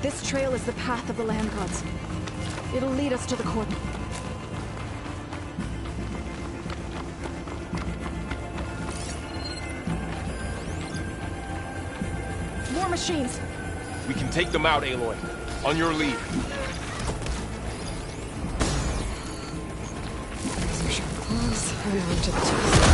This trail is the path of the land gods. It'll lead us to the court. More machines! We can take them out, Aloy. On your lead. Close around to the chest.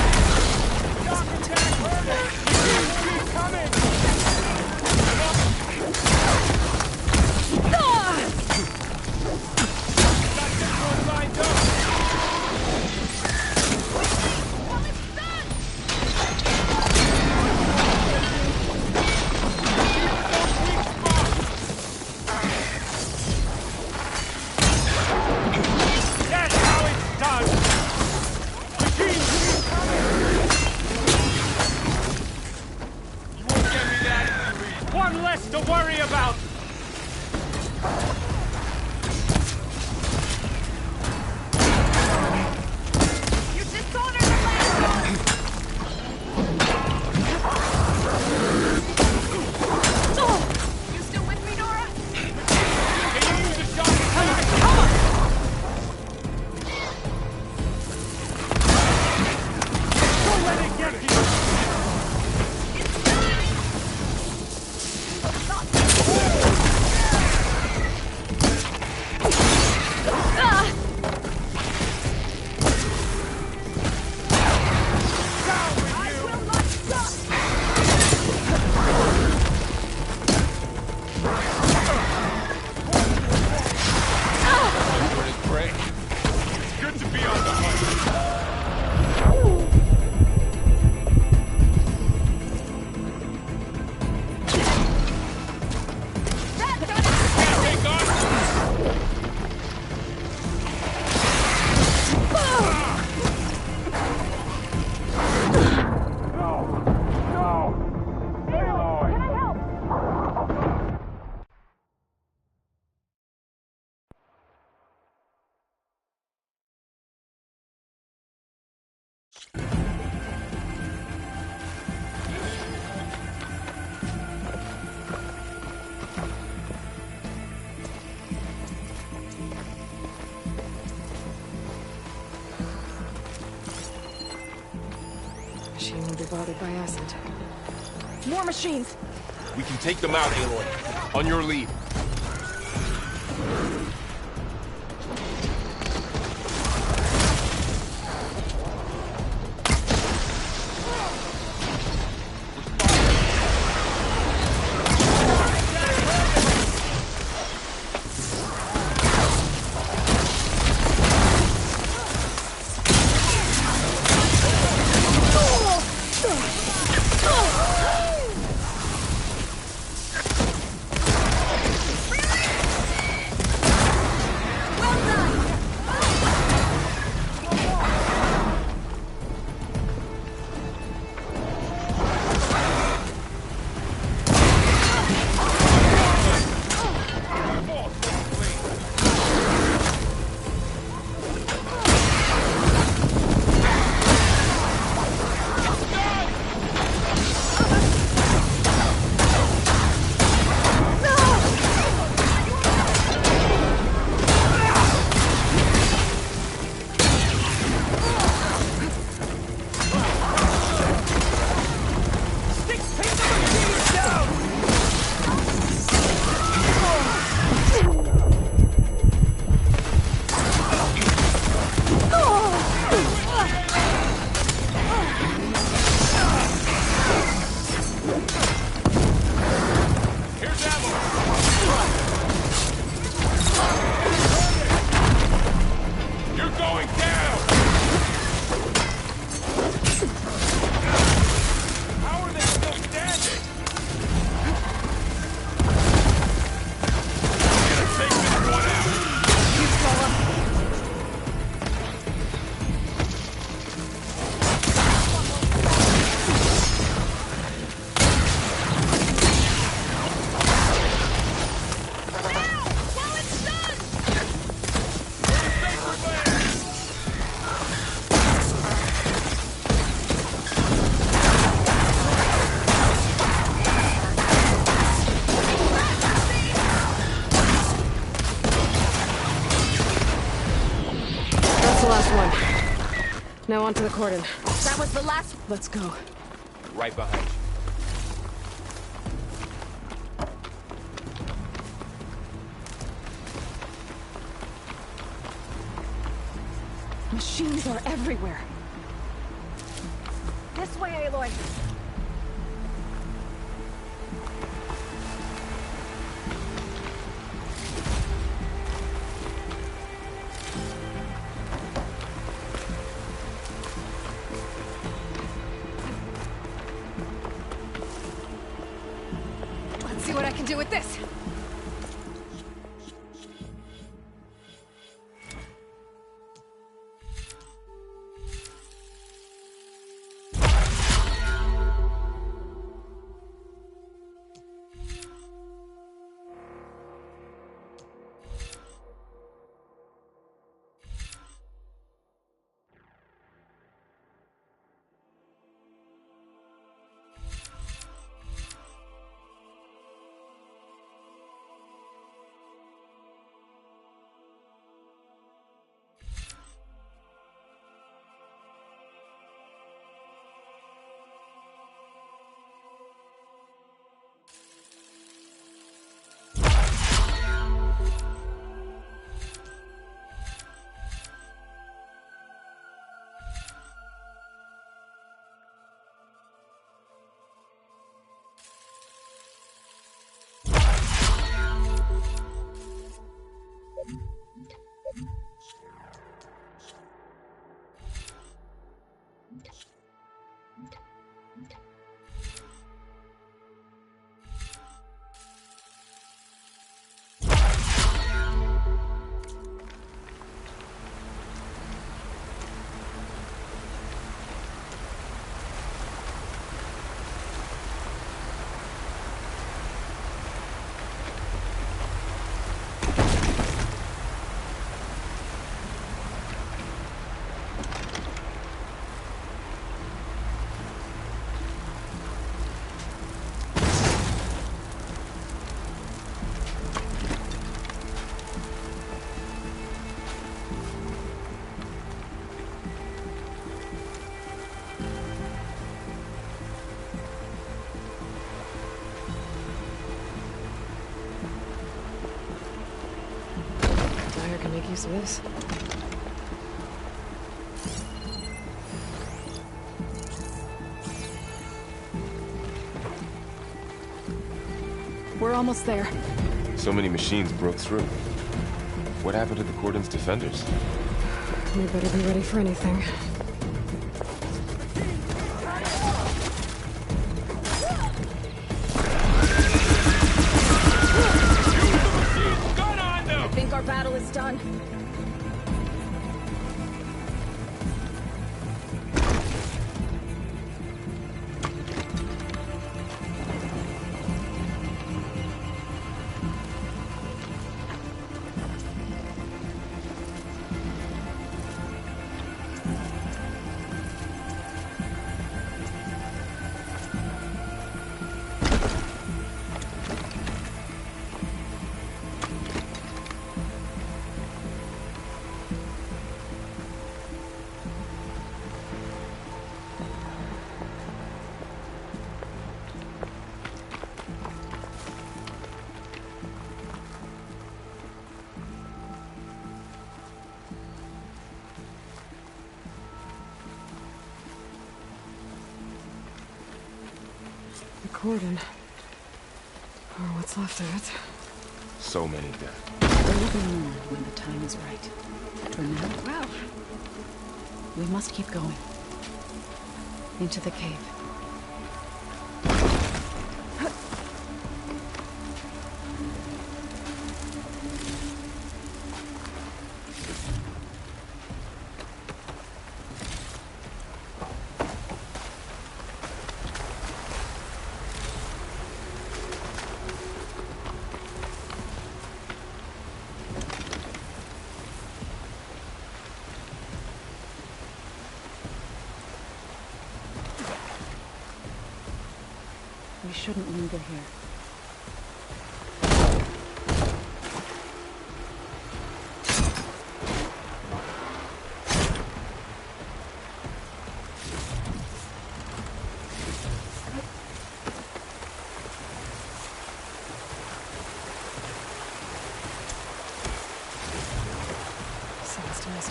Machine will be bothered by acid. More machines! We can take them out, Aloy. On your lead. Now onto the cordon. That was the last... Let's go. Right behind you. Machines are everywhere. This way, Aloy. Let's see what I can do with this. Can make use of this. We're almost there. So many machines broke through. What happened to the cordon's defenders? We better be ready for anything. I think our battle is done. Cordon. Or what's left of it. So many dead. There will be more when the time is right. For now, Wow. we must keep going. Into the cave. We shouldn't linger here.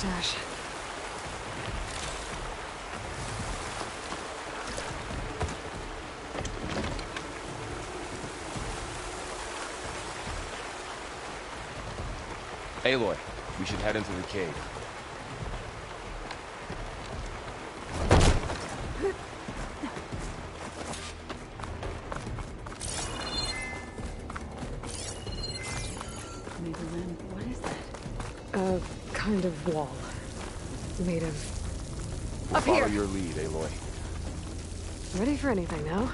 stash. Aloy, we should head into the cave. What is that? A kind of wall. Made of... Up Follow here! your lead, Aloy. Ready for anything now?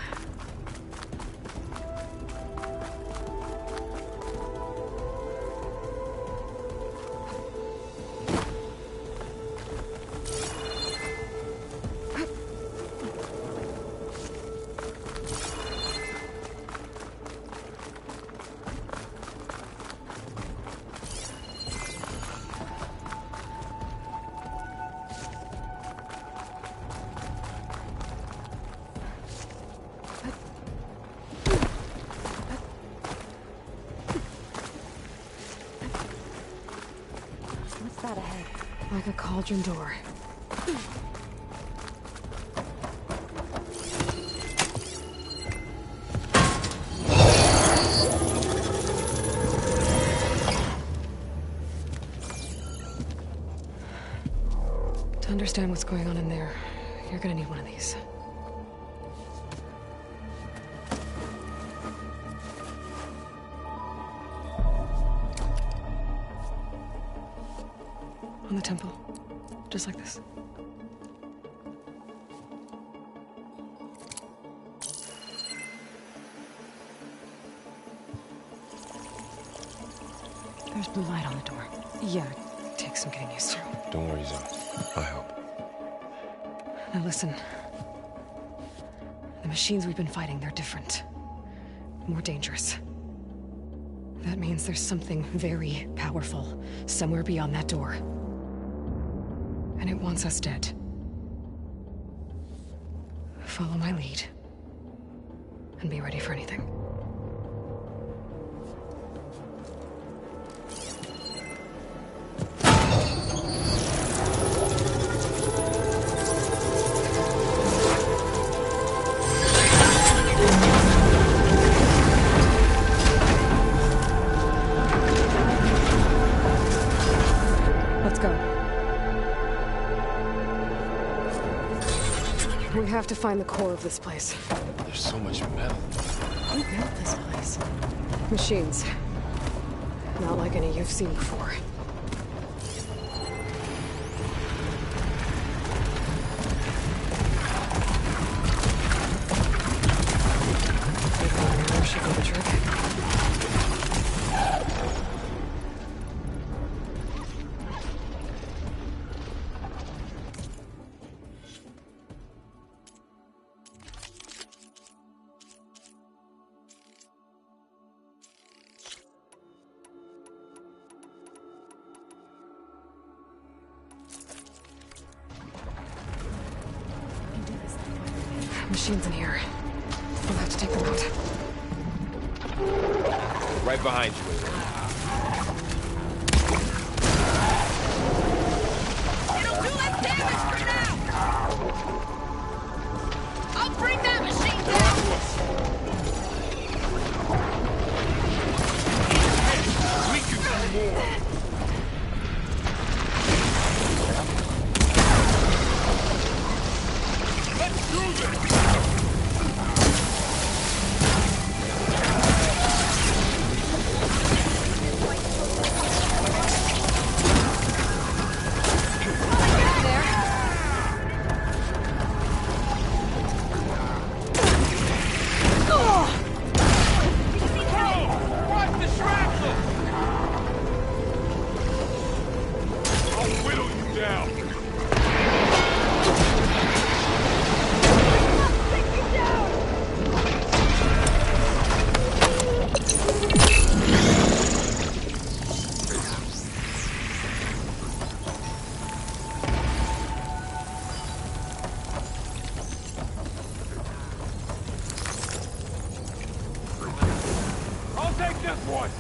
What's that ahead? Like a cauldron door. To understand what's going on in there, you're gonna need one of these. On the temple. Just like this. There's blue light on the door. Yeah, it takes some getting used to. Don't worry, Zoe. I'll help. Now listen. The machines we've been fighting, they're different. More dangerous. That means there's something very powerful somewhere beyond that door. And it wants us dead. Follow my lead. And be ready for anything. Let's go. We have to find the core of this place. There's so much metal. Who built this place? Machines. Not like any you've seen before. There should be the trick. Machines in here. We'll have to take them out. Right behind you. It'll do less damage for now! I'll bring that machine down! We can do more. Let's do this! Take this one!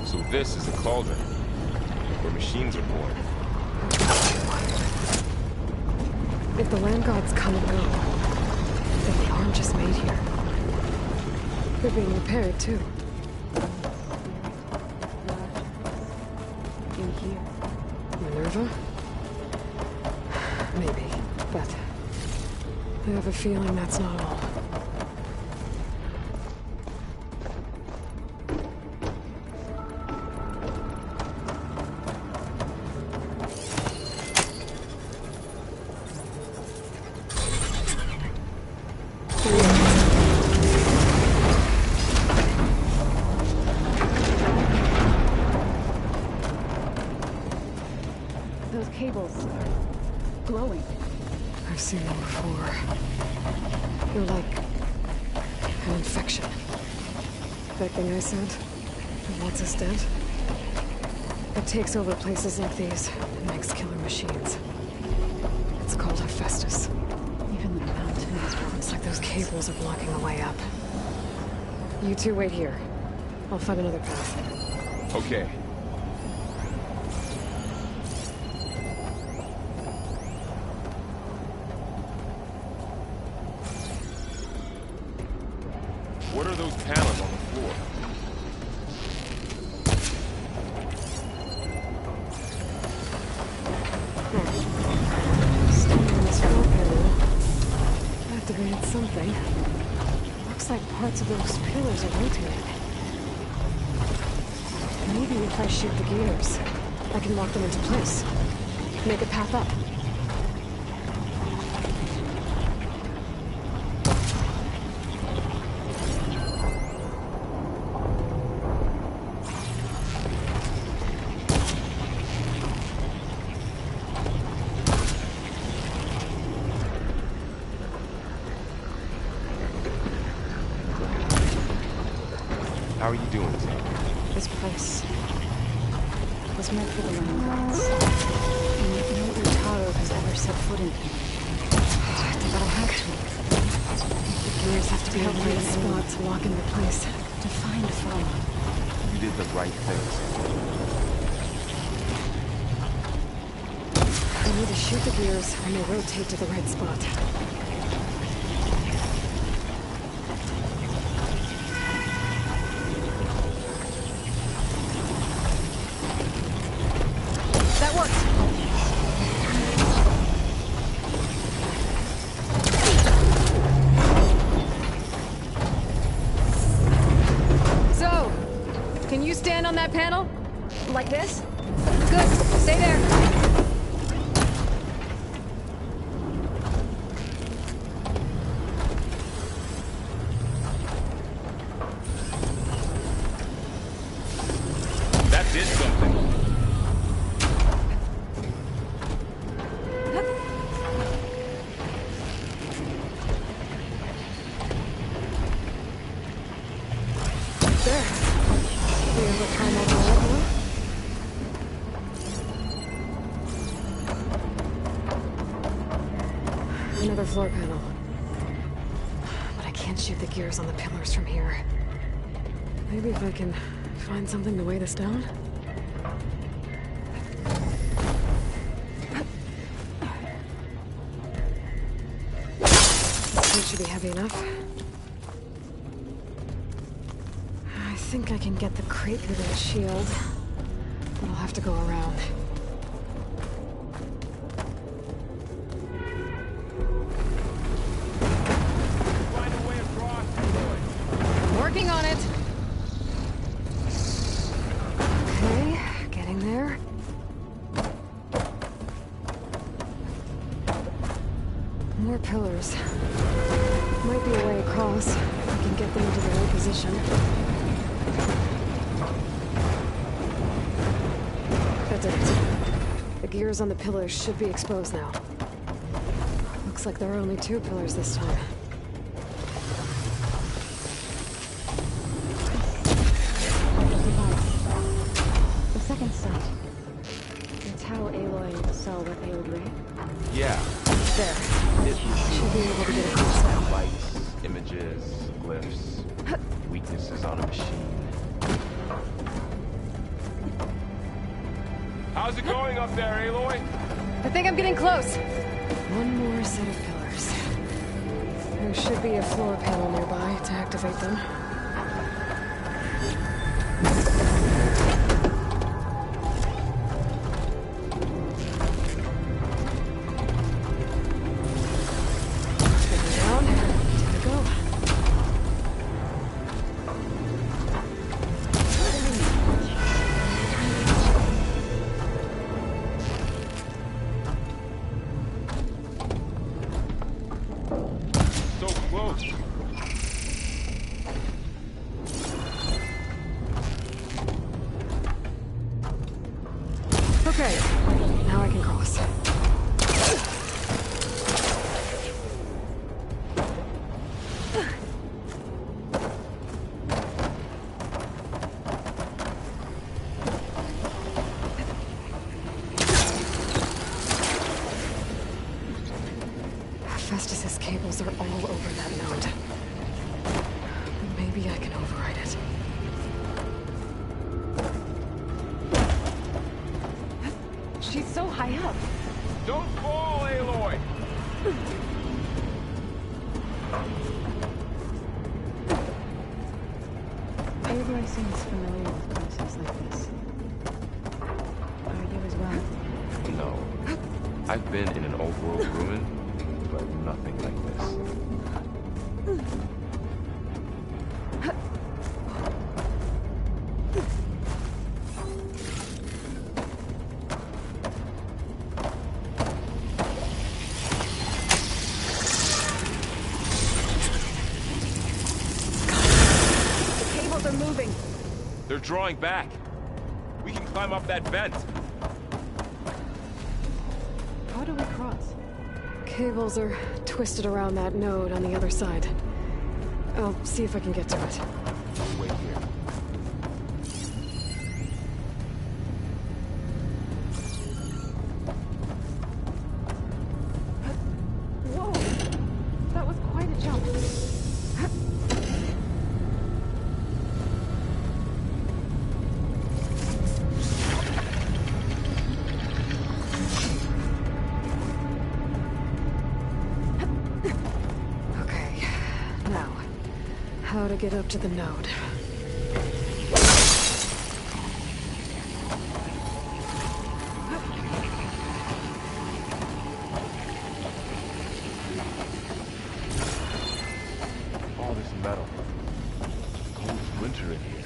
So this is a cauldron, where machines are born. If the land gods come and go, then they aren't just made here. They're being repaired, too. In here. Minerva? Maybe, but I have a feeling that's not all. Those cables are glowing. I've seen them before. They're like an infection. That thing I said, that wants us dead, it takes over places like these and makes killer machines. It's called Hephaestus. Even the mountains. It's like those cables are blocking the way up. You two wait here. I'll find another path. Okay. What are those panels on the floor? Standing on this floor panel. Activated something. Looks like parts of those pillars are rotating. Maybe if I shoot the gears, I can lock them into place. Make a path up. How are you doing, Sam? This place was meant for the land gods. And no Utaro has ever set foot in here. But I had to. The gears have to be held in a spot to lock into place. To find Fa. You did the right thing, Sam. I need to shoot the gears when they rotate to the right spot. That worked! So, can you stand on that panel? Like this? Good. Stay there. That did something. There. We have a time on the level. Another floor panel. But I can't shoot the gears on the pillars from here. Maybe if I can find something to weigh this down? This thing should be heavy enough. I think I can get the crate through that shield. But I'll have to go around. Working on it! Okay, getting there. More pillars. Might be a way across. If I can get them into the right position. That did it. The gears on the pillars should be exposed now. Looks like there are only 2 pillars this time. The second sight. It's how Aloy saw what ailed Ray. Yeah. There. It Should be able to get across now. lights, images, glyphs, weaknesses on a machine. How's it going up there, Aloy? I think I'm getting close. One more set of pillars. There should be a floor panel nearby to activate them. Okay, now I can cross. Festus's cables are all over that node. Maybe I can override it. She's so high up. Don't fall, Aloy! Aloy seems familiar with places like this. Are you as well? No. I've been in an old world ruin, but nothing like this. They're drawing back. We can climb up that vent. How do we cross? Cables are twisted around that node on the other side. I'll see if I can get to it. Wait here. Whoa! That was quite a jump. How to get up to the node. All this metal. Cold winter in here.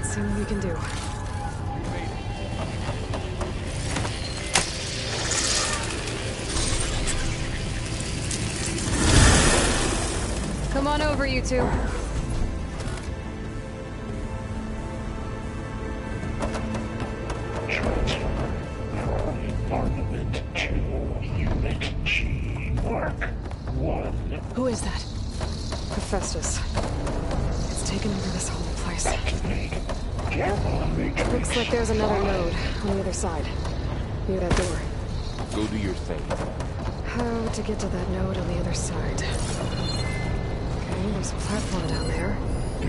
See what we can do. Come on over, you two. Armament to Unit G Mark 1. Who is that? Hephaestus. It's taken over this whole place. Looks like there's another node on the other side. Near that door. Go do your thing. How to get to that node on the other side? Okay, there's a platform down there. I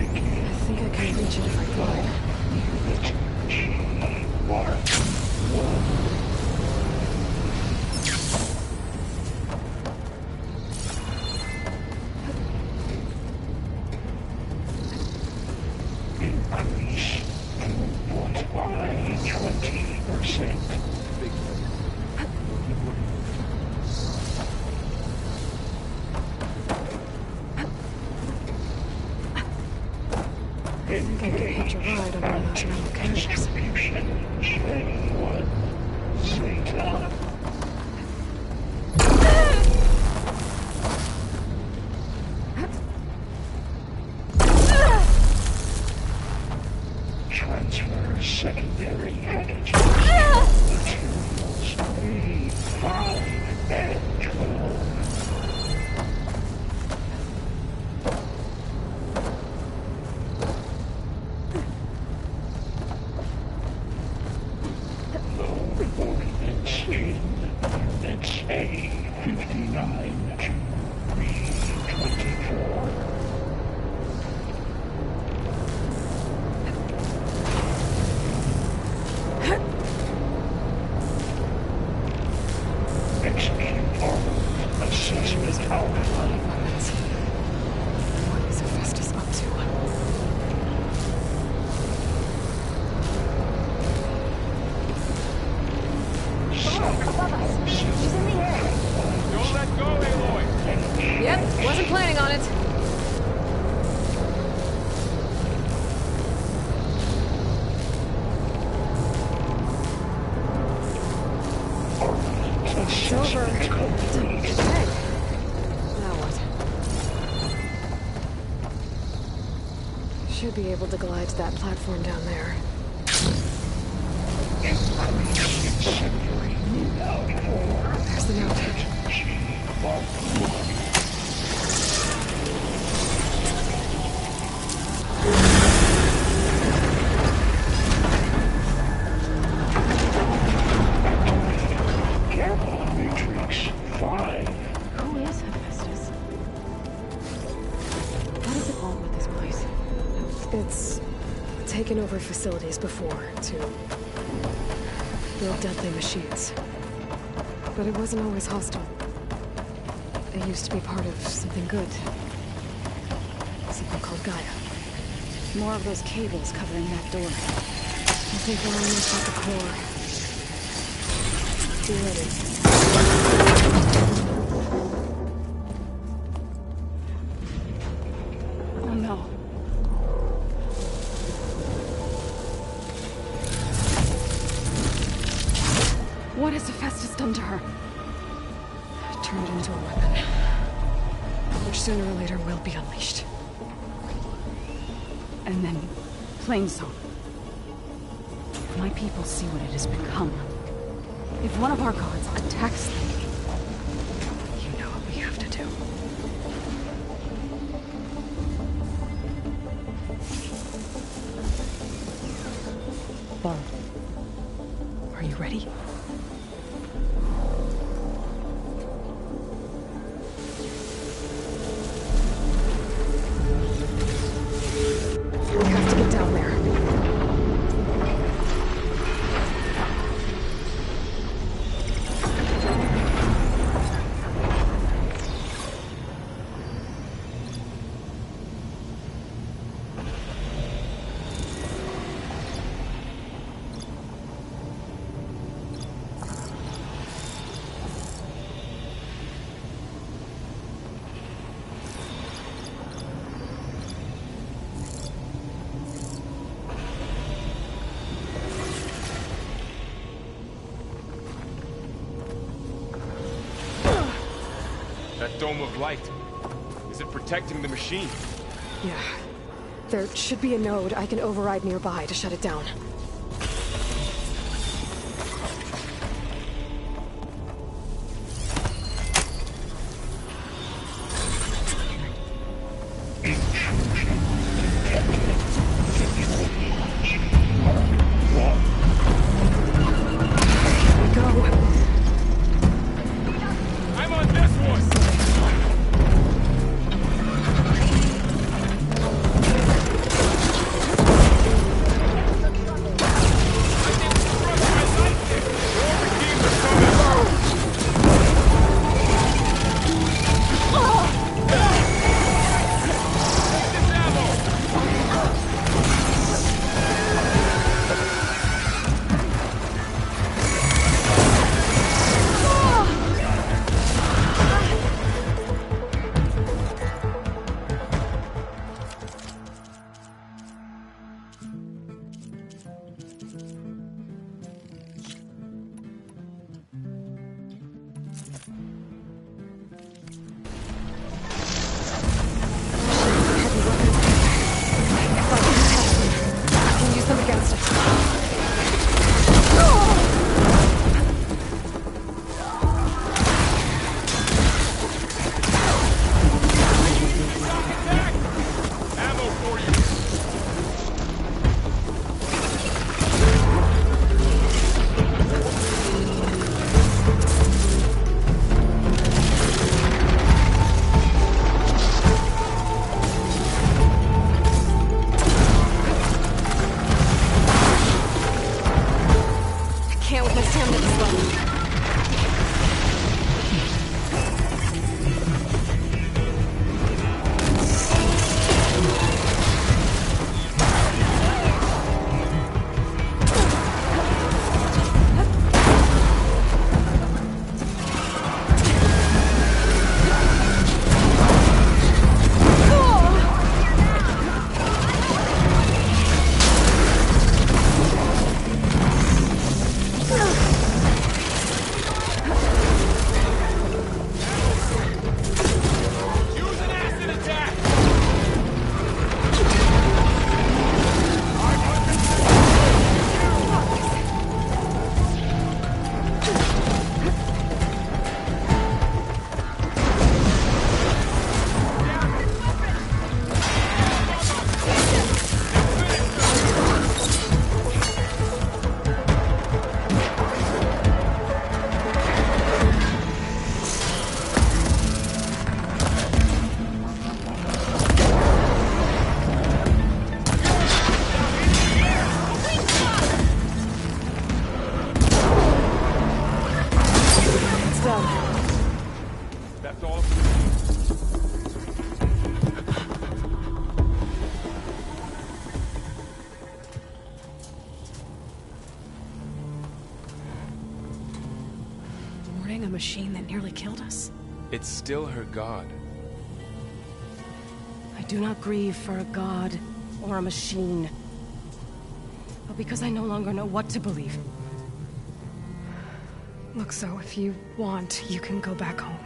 think I can reach it if I climb. Unit G Mark 1. Increase throughput by 20%. I think I can hitch a ride on one of those metal cables. Distribution J1 Zeta. Transfer secondary energy. Materials A5 and 12. should be able to glide to that platform down there. There's the note. Matrix 5. Who is Hephaestus? What does it want with this place? It's taken over facilities before to build deadly machines. But it wasn't always hostile. It used to be part of something good. Something called Gaia. More of those cables covering that door. I think we're almost at the core. Be ready. Oh no. What has Hephaestus done to her? Turn it into a weapon. Which sooner or later will be unleashed. And then, Plainsong. If my people see what it has become, if one of our gods attacks them, you know what we have to do. Ball. Are you ready? We have to get down there. That dome of light. Is it protecting the machine? Yeah. There should be a node I can override nearby to shut it down. machine that nearly killed us? It's still her god. I do not grieve for a god or a machine, but because I no longer know what to believe. Look, so if you want, you can go back home.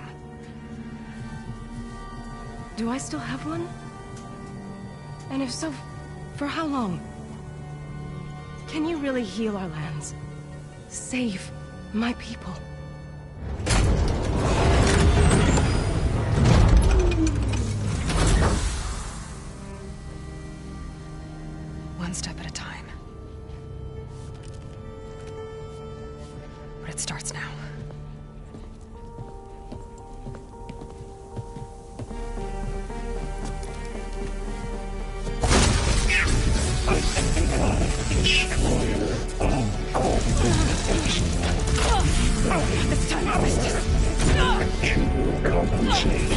Do I still have one? And if so, for how long? Can you really heal our lands? Save my people? One step at a time. But it starts now. This time I missed it. You will compensate.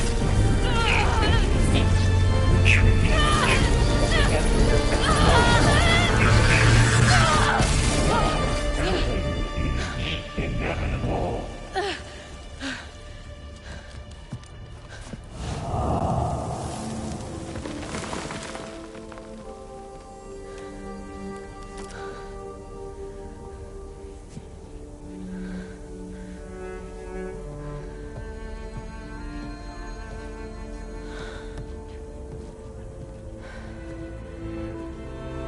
Inevitable.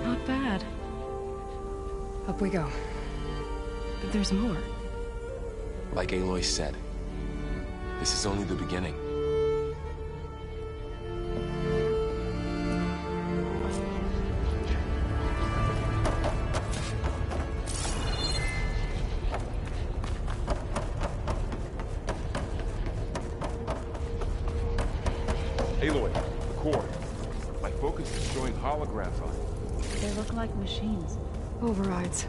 Not bad. Up we go. But there's more. Like Aloy said, this is only the beginning. Aloy, the core. My focus is showing holograph on it. They look like machines. Overrides.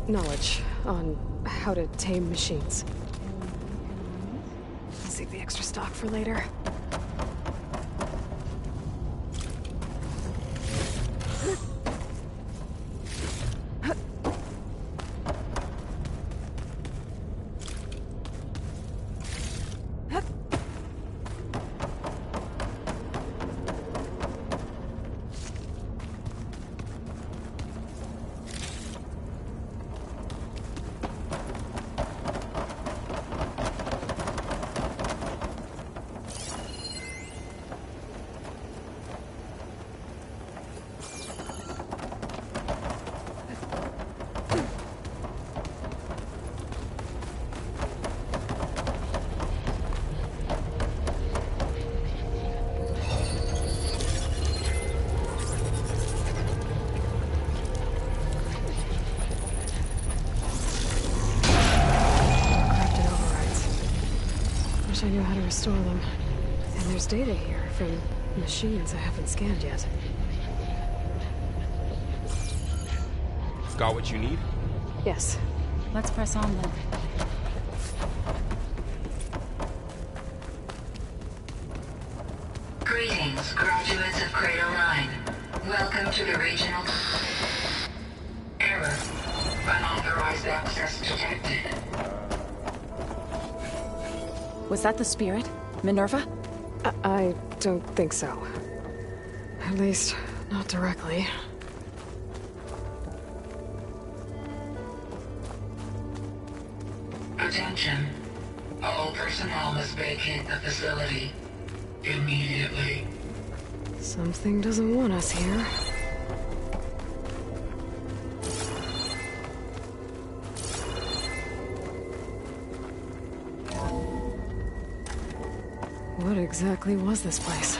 Knowledge on how to tame machines. I'll save the extra stock for later. I knew how to restore them. And there's data here from machines I haven't scanned yet. Got what you need? Yes. Let's press on then. Greetings, graduates of Cradle 9. Welcome to the regional... Error. Unauthorized access detected. Was that the spirit? Minerva? I don't think so. At least, not directly. Attention. All personnel must vacate the facility. Immediately. Something doesn't want us here. What exactly was this place?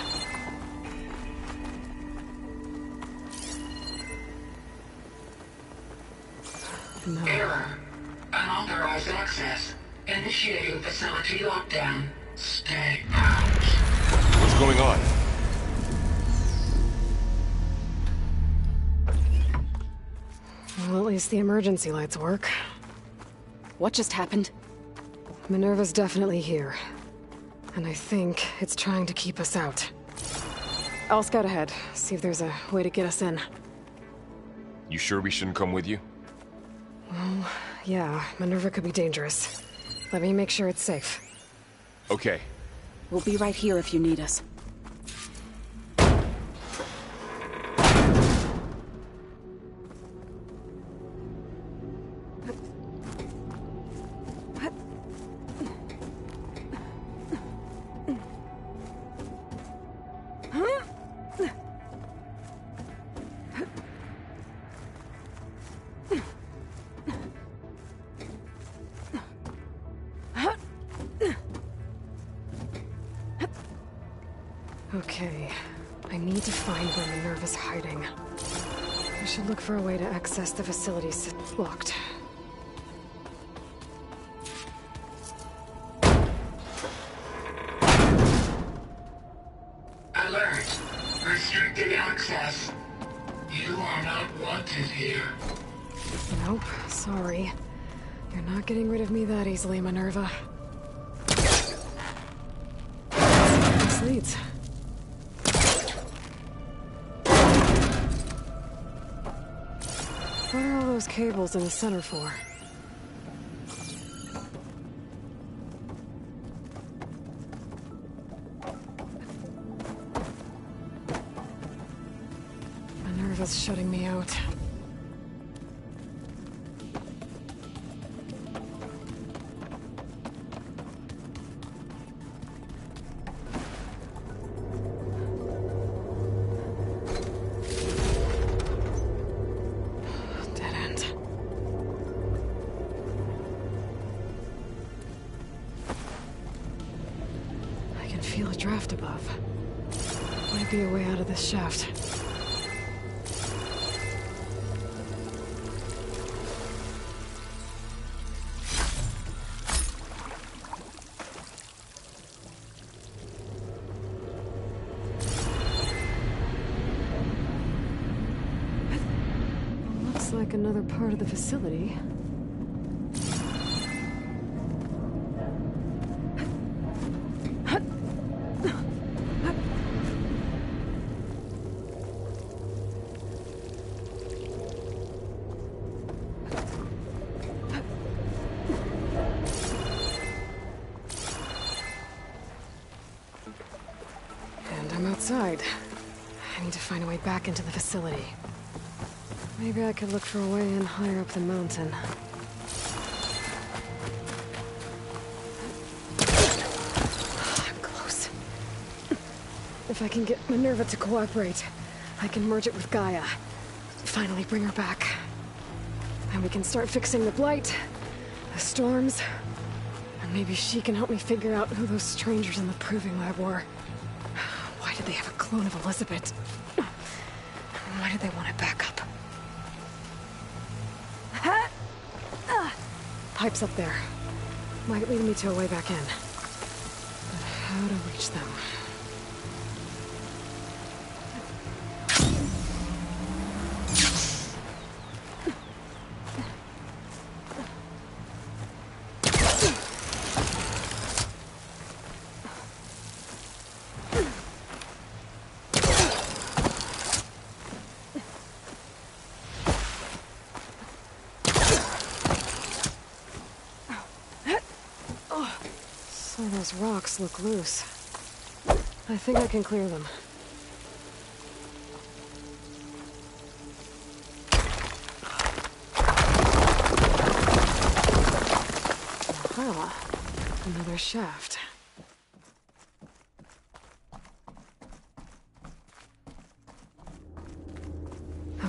No. Error. Unauthorized access. Initiating facility lockdown. Stay out. What's going on? Well, at least the emergency lights work. What just happened? Minerva's definitely here. And I think it's trying to keep us out. I'll scout ahead, see if there's a way to get us in. You sure we shouldn't come with you? Well, yeah, Minerva could be dangerous. Let me make sure it's safe. Okay. We'll be right here if you need us. Okay, I need to find where Minerva's hiding. I should look for a way to access the facilities. Locked. Alert! Restricted access. You are not wanted here. Nope, sorry. You're not getting rid of me that easily, Minerva. This leads. What are all those cables in the center for? Minerva's shutting me out. Feel a draft above. Might be a way out of this shaft. Looks like another part of the facility. Outside. I need to find a way back into the facility. Maybe I could look for a way in higher up the mountain. I'm close. If I can get Minerva to cooperate, I can merge it with Gaia. Finally bring her back. And we can start fixing the blight, the storms, and maybe she can help me figure out who those strangers in the proving lab were. Why did they have a clone of Elizabeth? Why did they want it back up? Pipes up there. Might lead me to a way back in. But how to reach them? Those rocks look loose. I think I can clear them. Aha! Another shaft.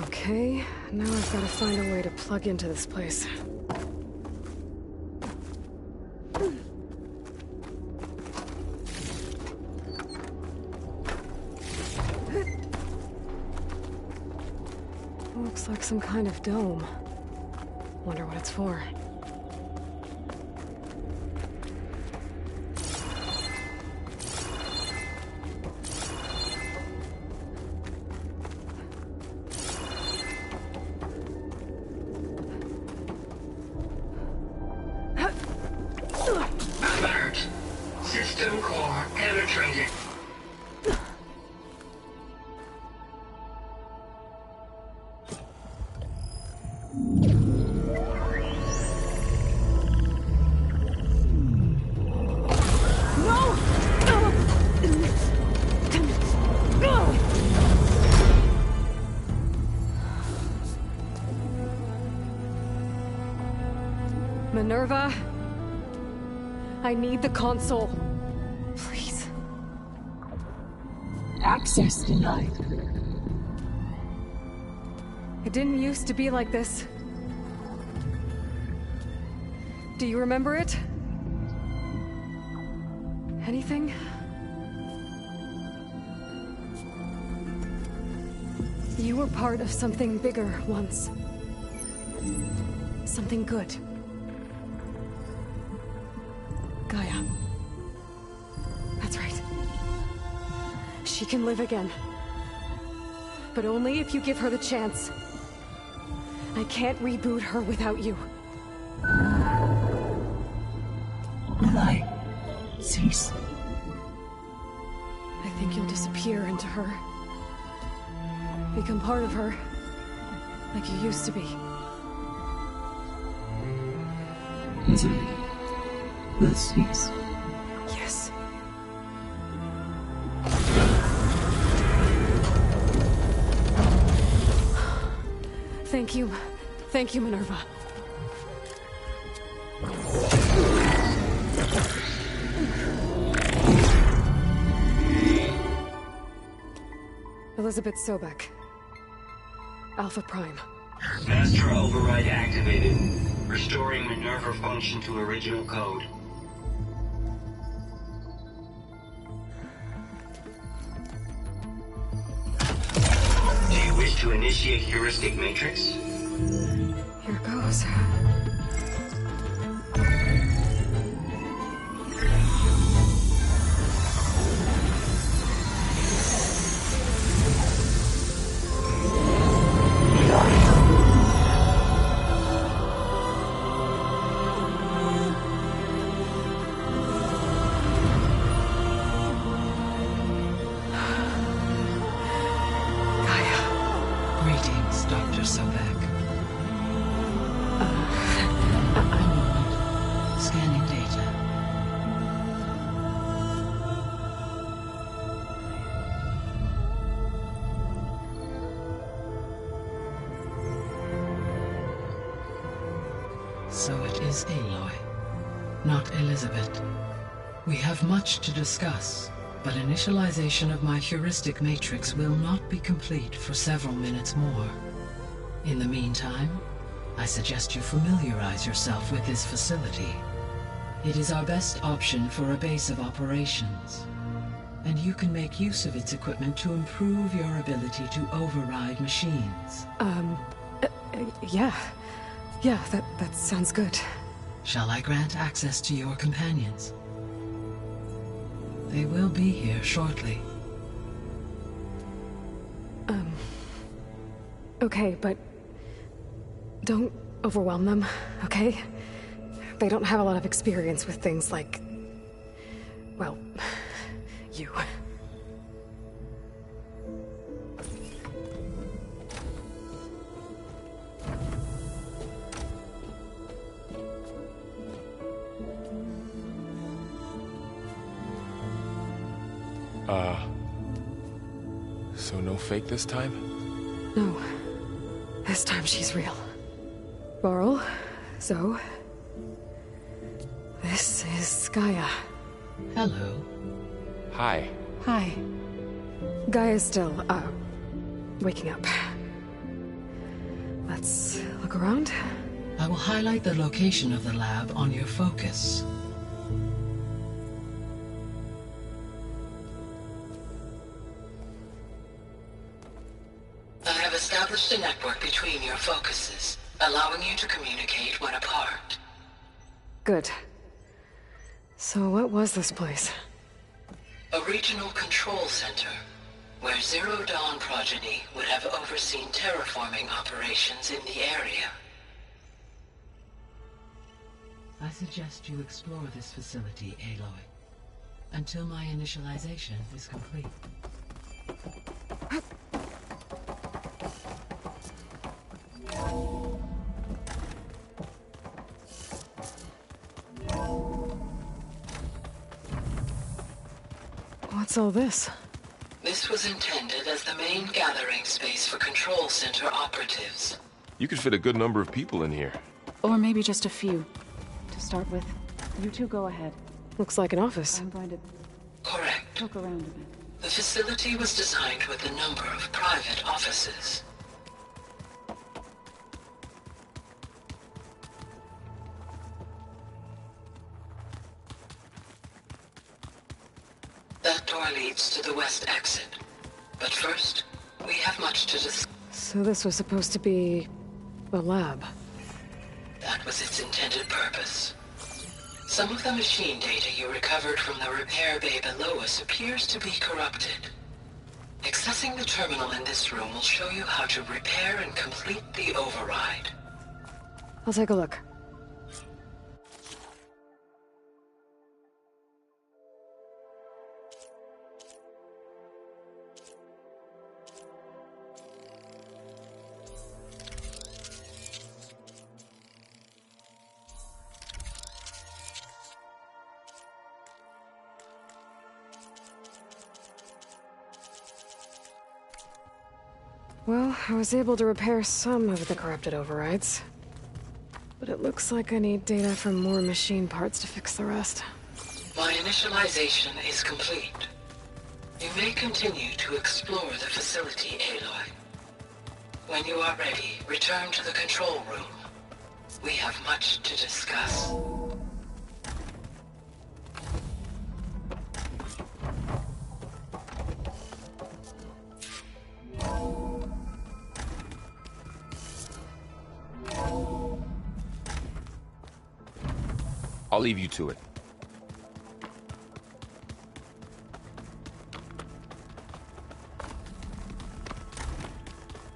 Okay, now I've got to find a way to plug into this place. Looks like some kind of dome. Wonder what it's for. Alert! System core penetrated. Minerva, I need the console. Please. Access denied. It didn't used to be like this. Do you remember it? Anything? You were part of something bigger once. Something good. Gaia. That's right. She can live again. But only if you give her the chance. I can't reboot her without you. Lie. Cease. I think you'll disappear into her. Become part of her. Like you used to be. Misery will cease. Yes. Thank you. Thank you, Minerva. Elizabeth Sobek. Alpha Prime. Master override activated. Restoring Minerva function to original code. Do you wish to initiate heuristic matrix? Here goes. Greetings, Dr. Sobek. Scanning data. So it is Aloy, not Elizabeth. We have much to discuss, but initialization of my heuristic matrix will not be complete for several minutes more. In the meantime, I suggest you familiarize yourself with this facility. It is our best option for a base of operations, and you can make use of its equipment to improve your ability to override machines. Yeah. Yeah, that sounds good. Shall I grant access to your companions? They will be here shortly. Okay, but don't overwhelm them, okay? They don't have a lot of experience with things like, well, you. So no fake this time? No. This time she's real. Varl, Zoe. This is Gaia. Hello. Hi. Hi. Gaia's still, waking up. Let's look around. I will highlight the location of the lab on your focus. I have established a network between your focuses, allowing you to communicate when apart. Good. So what was this place? A regional control center, where Zero Dawn progeny would have overseen terraforming operations in the area. I suggest you explore this facility, Aloy, until my initialization is complete. What's all this? This was intended as the main gathering space for control center operatives. You could fit a good number of people in here. Or maybe just a few. to start with. You two go ahead. Looks like an office. I'm going to Correct. poke around a bit. The facility was designed with a number of private offices. That door leads to the west exit. But first, we have much to discuss. So this was supposed to be a lab. That was its intended purpose. Some of the machine data you recovered from the repair bay below us appears to be corrupted. Accessing the terminal in this room will show you how to repair and complete the override. I'll take a look. Well, I was able to repair some of the corrupted overrides. But it looks like I need data from more machine parts to fix the rest. My initialization is complete. You may continue to explore the facility, Aloy. When you are ready, return to the control room. We have much to discuss. I'll leave you to it.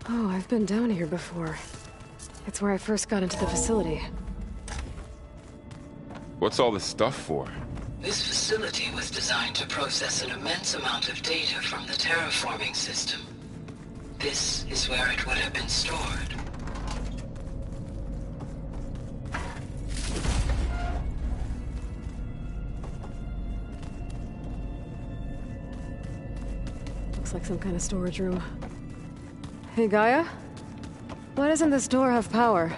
Oh, I've been down here before. It's where I first got into the facility. What's all this stuff for? This facility was designed to process an immense amount of data from the terraforming system. This is where it would have been stored. Looks like some kind of storage room. Hey, Gaia? Why doesn't this door have power?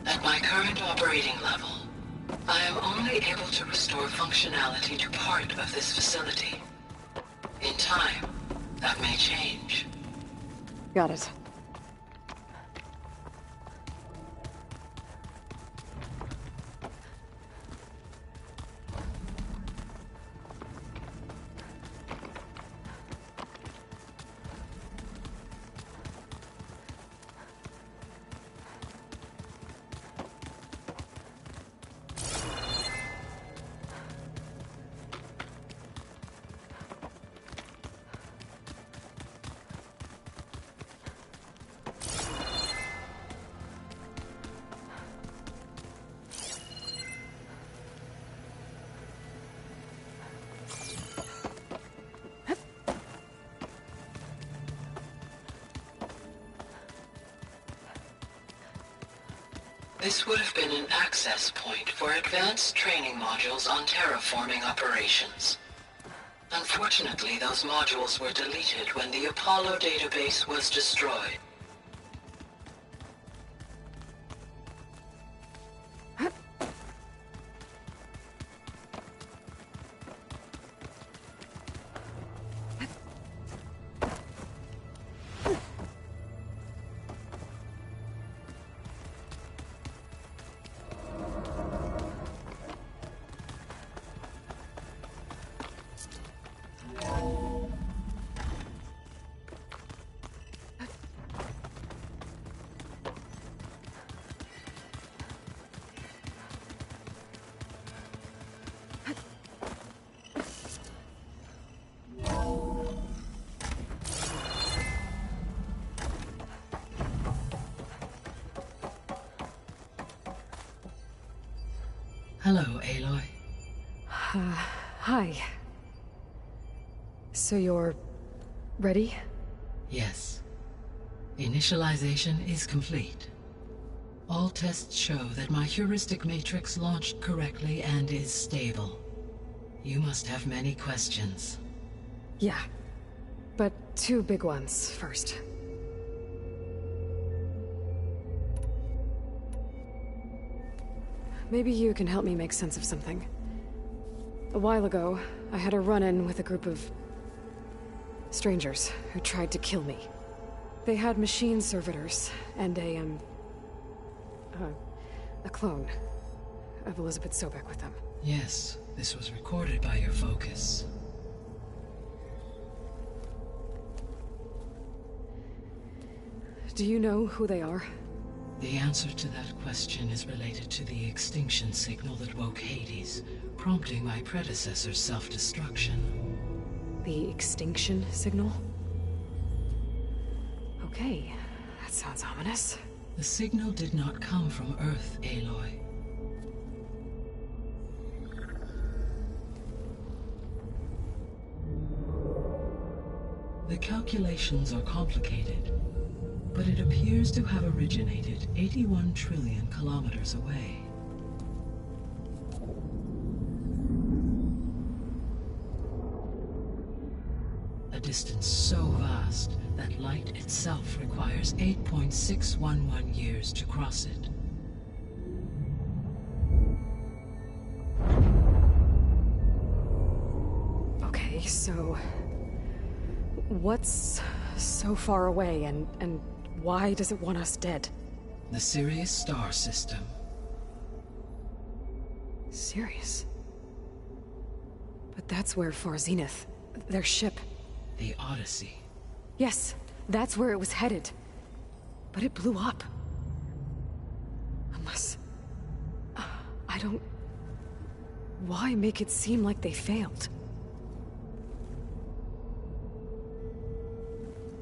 At my current operating level, I am only able to restore functionality to part of this facility. In time, that may change. Got it. This would have been an access point for advanced training modules on terraforming operations. Unfortunately, those modules were deleted when the Apollo database was destroyed. Hello, Aloy. Hi. So you're ready? Yes. Initialization is complete. All tests show that my heuristic matrix launched correctly and is stable. You must have many questions. Yeah. But two big ones first. maybe you can help me make sense of something. A while ago, I had a run-in with a group of strangers who tried to kill me. They had machine servitors and a clone of Elizabeth Sobek with them. Yes, this was recorded by your focus. Do you know who they are? The answer to that question is related to the extinction signal that woke Hades, prompting my predecessor's self-destruction. The extinction signal? Okay, that sounds ominous. The signal did not come from Earth, Aloy. The calculations are complicated, but it appears to have originated 81 trillion kilometers away. A distance so vast that light itself requires 8.611 years to cross it. Okay, so what's so far away and why does it want us dead? The Sirius star system. Sirius? But that's where Far Zenith, their ship... The Odyssey. Yes, that's where it was headed. But it blew up. Unless... I don't... Why make it seem like they failed?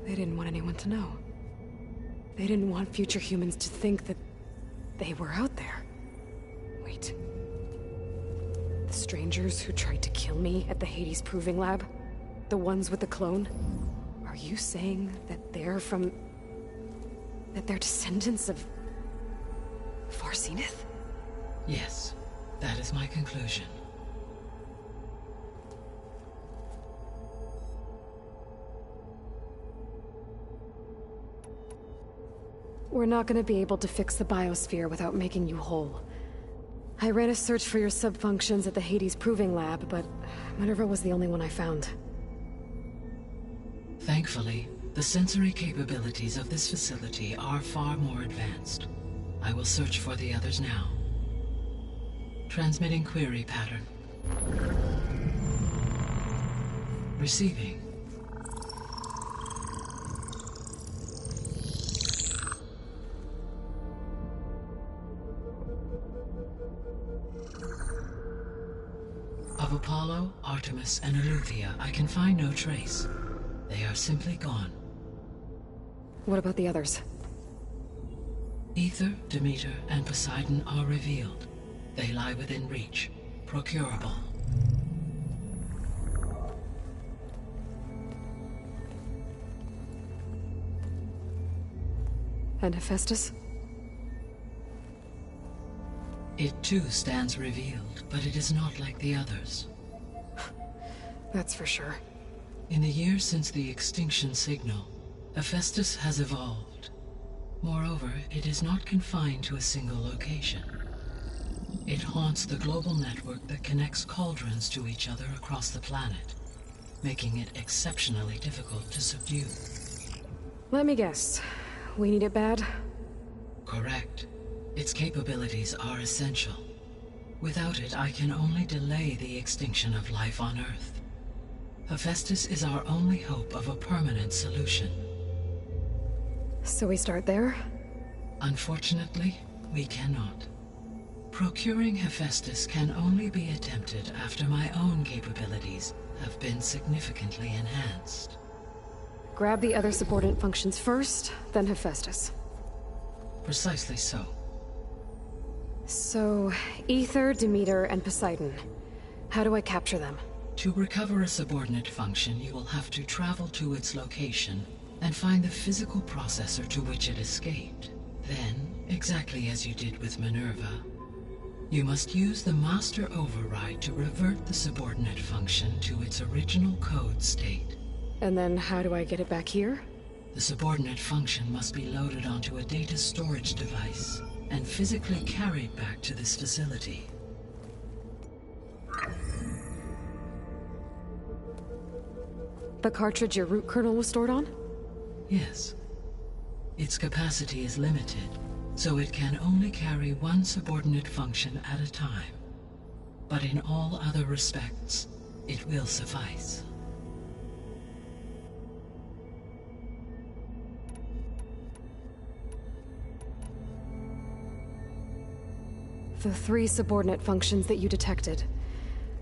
They didn't want anyone to know. They didn't want future humans to think that they were out there. Wait. The strangers who tried to kill me at the Hades Proving Lab? The ones with the clone? Are you saying that they're from... that they're descendants of... Far Zenith? Yes, that is my conclusion. We're not gonna be able to fix the Biosphere without making you whole. I ran a search for your sub-functions at the Hades Proving Lab, but Minerva was the only one I found. Thankfully, the sensory capabilities of this facility are far more advanced. I will search for the others now. Transmitting query pattern. Receiving. Of Apollo, Artemis, and Eleuthia, I can find no trace. They are simply gone. What about the others? Ether, Demeter, and Poseidon are revealed. They lie within reach, procurable. And Hephaestus? It too stands revealed, but it is not like the others. That's for sure. In the years since the Extinction Signal, Hephaestus has evolved. Moreover, it is not confined to a single location. It haunts the global network that connects cauldrons to each other across the planet, making it exceptionally difficult to subdue. Let me guess. We need it bad? Correct. Its capabilities are essential. Without it, I can only delay the extinction of life on Earth. Hephaestus is our only hope of a permanent solution. So we start there? Unfortunately, we cannot. Procuring Hephaestus can only be attempted after my own capabilities have been significantly enhanced. Grab the other subordinate functions first, then Hephaestus. Precisely so. So, Ether, Demeter, and Poseidon. How do I capture them? To recover a subordinate function, you will have to travel to its location and find the physical processor to which it escaped. Then, exactly as you did with Minerva, you must use the master override to revert the subordinate function to its original code state. And then how do I get it back here? The subordinate function must be loaded onto a data storage device and physically carried back to this facility. The cartridge your root kernel was stored on? Yes. Its capacity is limited, so it can only carry one subordinate function at a time. But in all other respects, it will suffice. The 3 subordinate functions that you detected.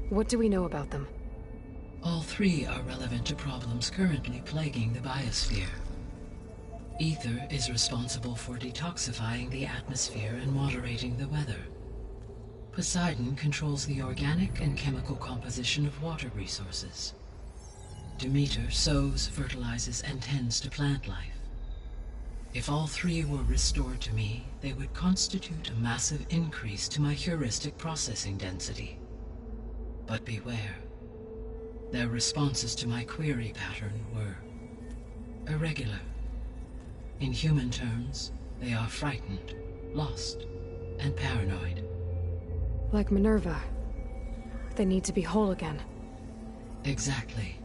What do we know about them? All 3 are relevant to problems currently plaguing the Biosphere. Ether is responsible for detoxifying the atmosphere and moderating the weather. Poseidon controls the organic and chemical composition of water resources. Demeter sows, fertilizes, and tends to plant life. If all 3 were restored to me, they would constitute a massive increase to my heuristic processing density. But beware. Their responses to my query pattern were irregular. In human terms, they are frightened, lost, and paranoid. Like Minerva. They need to be whole again. Exactly.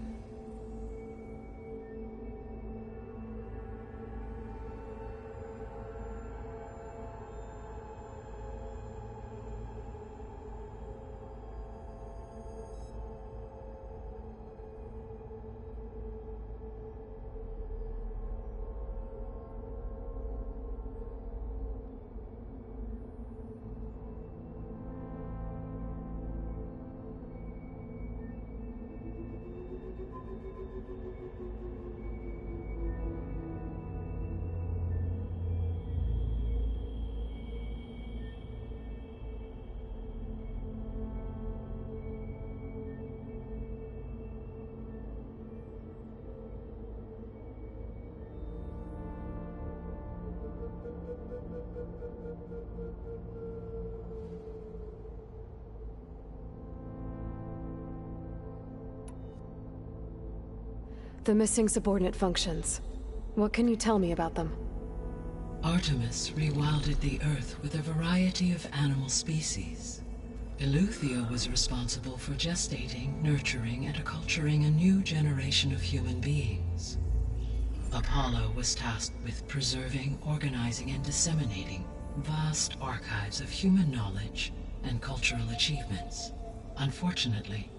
The missing subordinate functions. What can you tell me about them? Artemis rewilded the Earth with a variety of animal species. Eleuthia was responsible for gestating, nurturing, and acculturating a new generation of human beings. Apollo was tasked with preserving, organizing, and disseminating vast archives of human knowledge and cultural achievements. Unfortunately,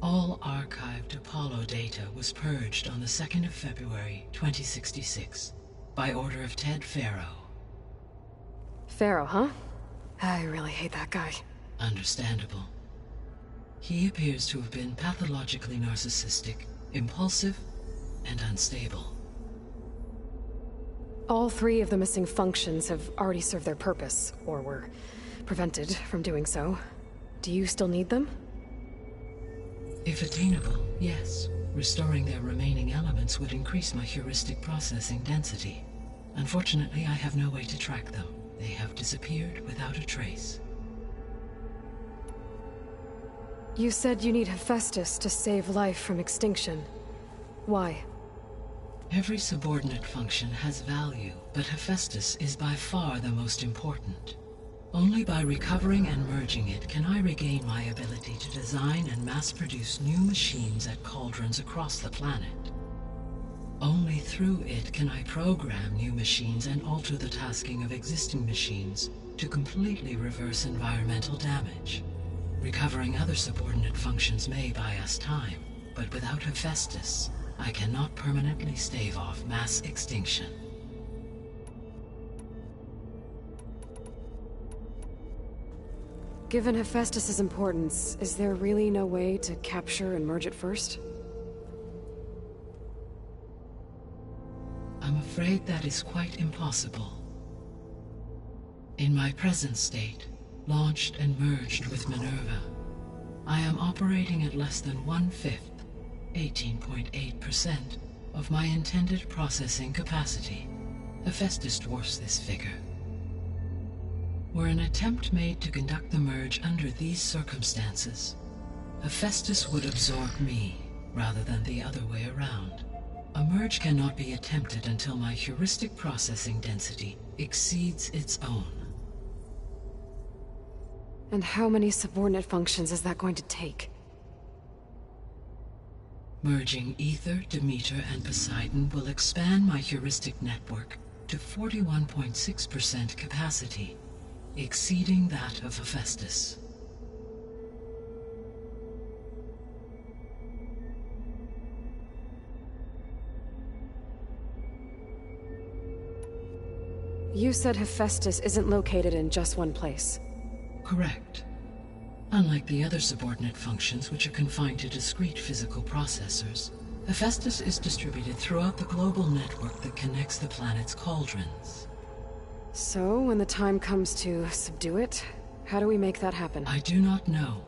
all archived Apollo data was purged on the 2nd of February, 2066, by order of Ted Faro. Faro, huh? I really hate that guy. Understandable. He appears to have been pathologically narcissistic, impulsive, and unstable. All 3 of the missing functions have already served their purpose, or were prevented from doing so. Do you still need them? If attainable, yes. Restoring their remaining elements would increase my heuristic processing density. Unfortunately, I have no way to track them. They have disappeared without a trace. You said you need Hephaestus to save life from extinction. Why? Every subordinate function has value, but Hephaestus is by far the most important. Only by recovering and merging it can I regain my ability to design and mass-produce new machines at cauldrons across the planet. Only through it can I program new machines and alter the tasking of existing machines to completely reverse environmental damage. Recovering other subordinate functions may buy us time, but without Hephaestus, I cannot permanently stave off mass extinction. Given Hephaestus's importance, is there really no way to capture and merge it first? I'm afraid that is quite impossible. In my present state, launched and merged with Minerva, I am operating at less than 1/5, 18.8%, of my intended processing capacity. Hephaestus dwarfs this figure. Were an attempt made to conduct the merge under these circumstances, Hephaestus would absorb me rather than the other way around. A merge cannot be attempted until my heuristic processing density exceeds its own. And how many subordinate functions is that going to take? Merging Ether, Demeter, and Poseidon will expand my heuristic network to 41.6% capacity, exceeding that of Hephaestus. You said Hephaestus isn't located in just one place. Correct. Unlike the other subordinate functions, which are confined to discrete physical processors, Hephaestus is distributed throughout the global network that connects the planet's cauldrons. So, when the time comes to subdue it, how do we make that happen? I do not know.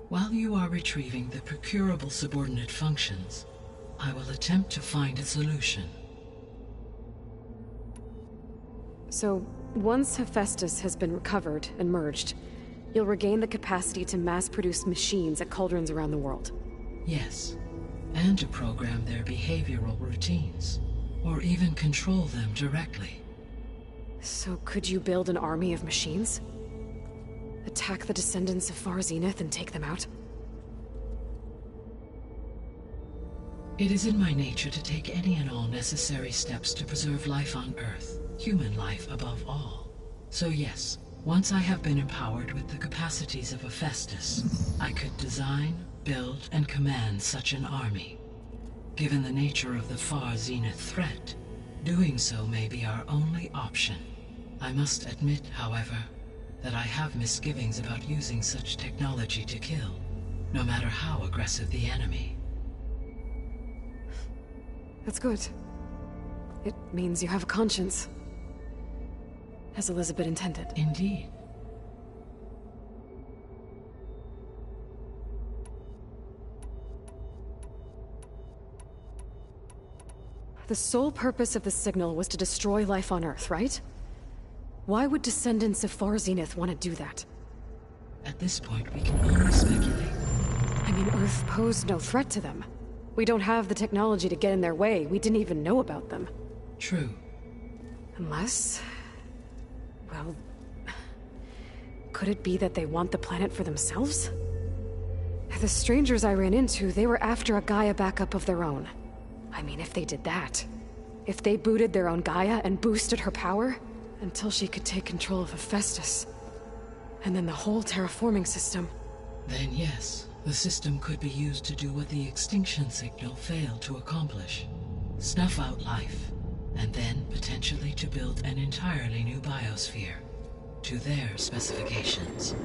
While you are retrieving the procurable subordinate functions, I will attempt to find a solution. So, once Hephaestus has been recovered and merged, you'll regain the capacity to mass-produce machines at cauldrons around the world. Yes, and to program their behavioral routines, or even control them directly. So could you build an army of machines? Attack the descendants of Far Zenith and take them out? It is in my nature to take any and all necessary steps to preserve life on Earth, human life above all. So yes, once I have been empowered with the capacities of Hephaestus, I could design, build, and command such an army. Given the nature of the Far Zenith threat, doing so may be our only option. I must admit, however, that I have misgivings about using such technology to kill, no matter how aggressive the enemy. That's good. It means you have a conscience. As Elizabeth intended. Indeed. The sole purpose of the signal was to destroy life on Earth, right? Why would descendants of Far Zenith want to do that? At this point, we can only speculate. I mean, Earth posed no threat to them. We don't have the technology to get in their way. We didn't even know about them. True. Unless... well... could it be that they want the planet for themselves? The strangers I ran into, they were after a Gaia backup of their own. I mean, if they did that... if they booted their own Gaia and boosted her power... until she could take control of Hephaestus. And then the whole terraforming system... Then yes, the system could be used to do what the Extinction Signal failed to accomplish. Snuff out life, and then potentially to build an entirely new biosphere. To their specifications.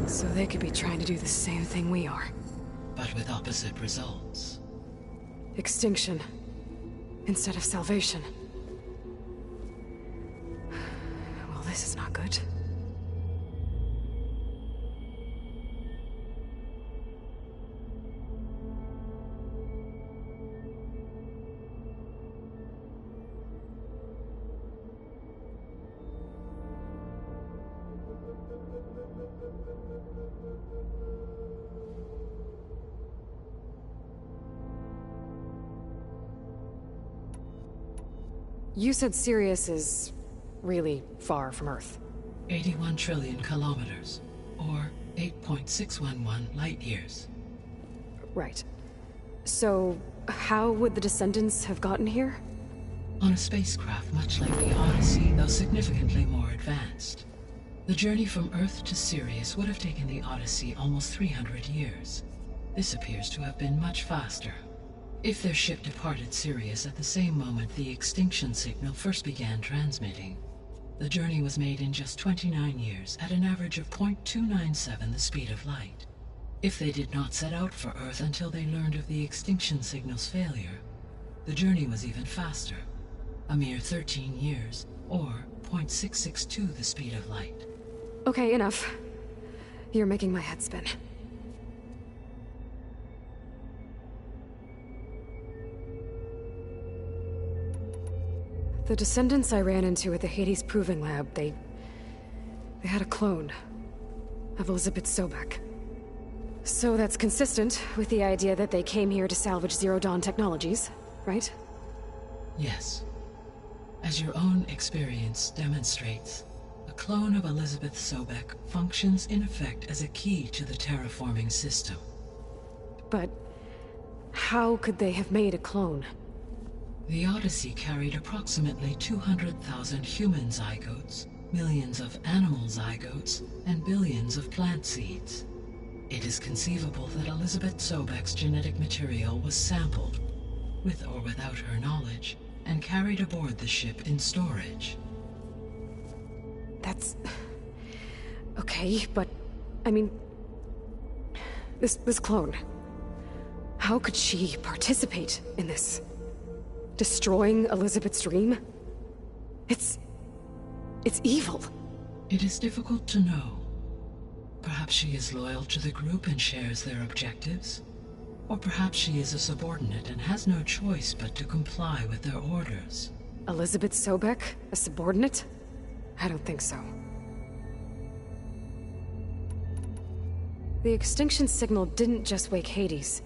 So they could be trying to do the same thing we are. But with opposite results. Extinction. Instead of salvation. Well, this is not good. You said Sirius is really far from Earth. 81 trillion kilometers, or 8.611 light years. Right. So, how would the descendants have gotten here? On a spacecraft much like the Odyssey, though significantly more advanced. The journey from Earth to Sirius would have taken the Odyssey almost 300 years. This appears to have been much faster. If their ship departed Sirius at the same moment the Extinction Signal first began transmitting, the journey was made in just 29 years at an average of 0.297 the speed of light. If they did not set out for Earth until they learned of the Extinction Signal's failure, the journey was even faster, a mere 13 years, or 0.662 the speed of light. Okay, enough. You're making my head spin. The descendants I ran into at the Hades Proving Lab, they had a clone of Elizabeth Sobek. So that's consistent with the idea that they came here to salvage Zero Dawn technologies. right? Yes. As your own experience demonstrates, a clone of Elizabeth Sobek functions in effect as a key to the terraforming system. But how could they have made a clone? The Odyssey carried approximately 200,000 human zygotes, millions of animal zygotes, and billions of plant seeds. It is conceivable that Elizabeth Sobek's genetic material was sampled, with or without her knowledge, and carried aboard the ship in storage. That's... okay, but... I mean... This clone... How could she participate in this? Destroying Elizabeth's dream? It's evil. It is difficult to know. Perhaps she is loyal to the group and shares their objectives. Or perhaps she is a subordinate and has no choice but to comply with their orders. Elizabeth Sobek? A subordinate? I don't think so. The Extinction Signal didn't just wake Hades.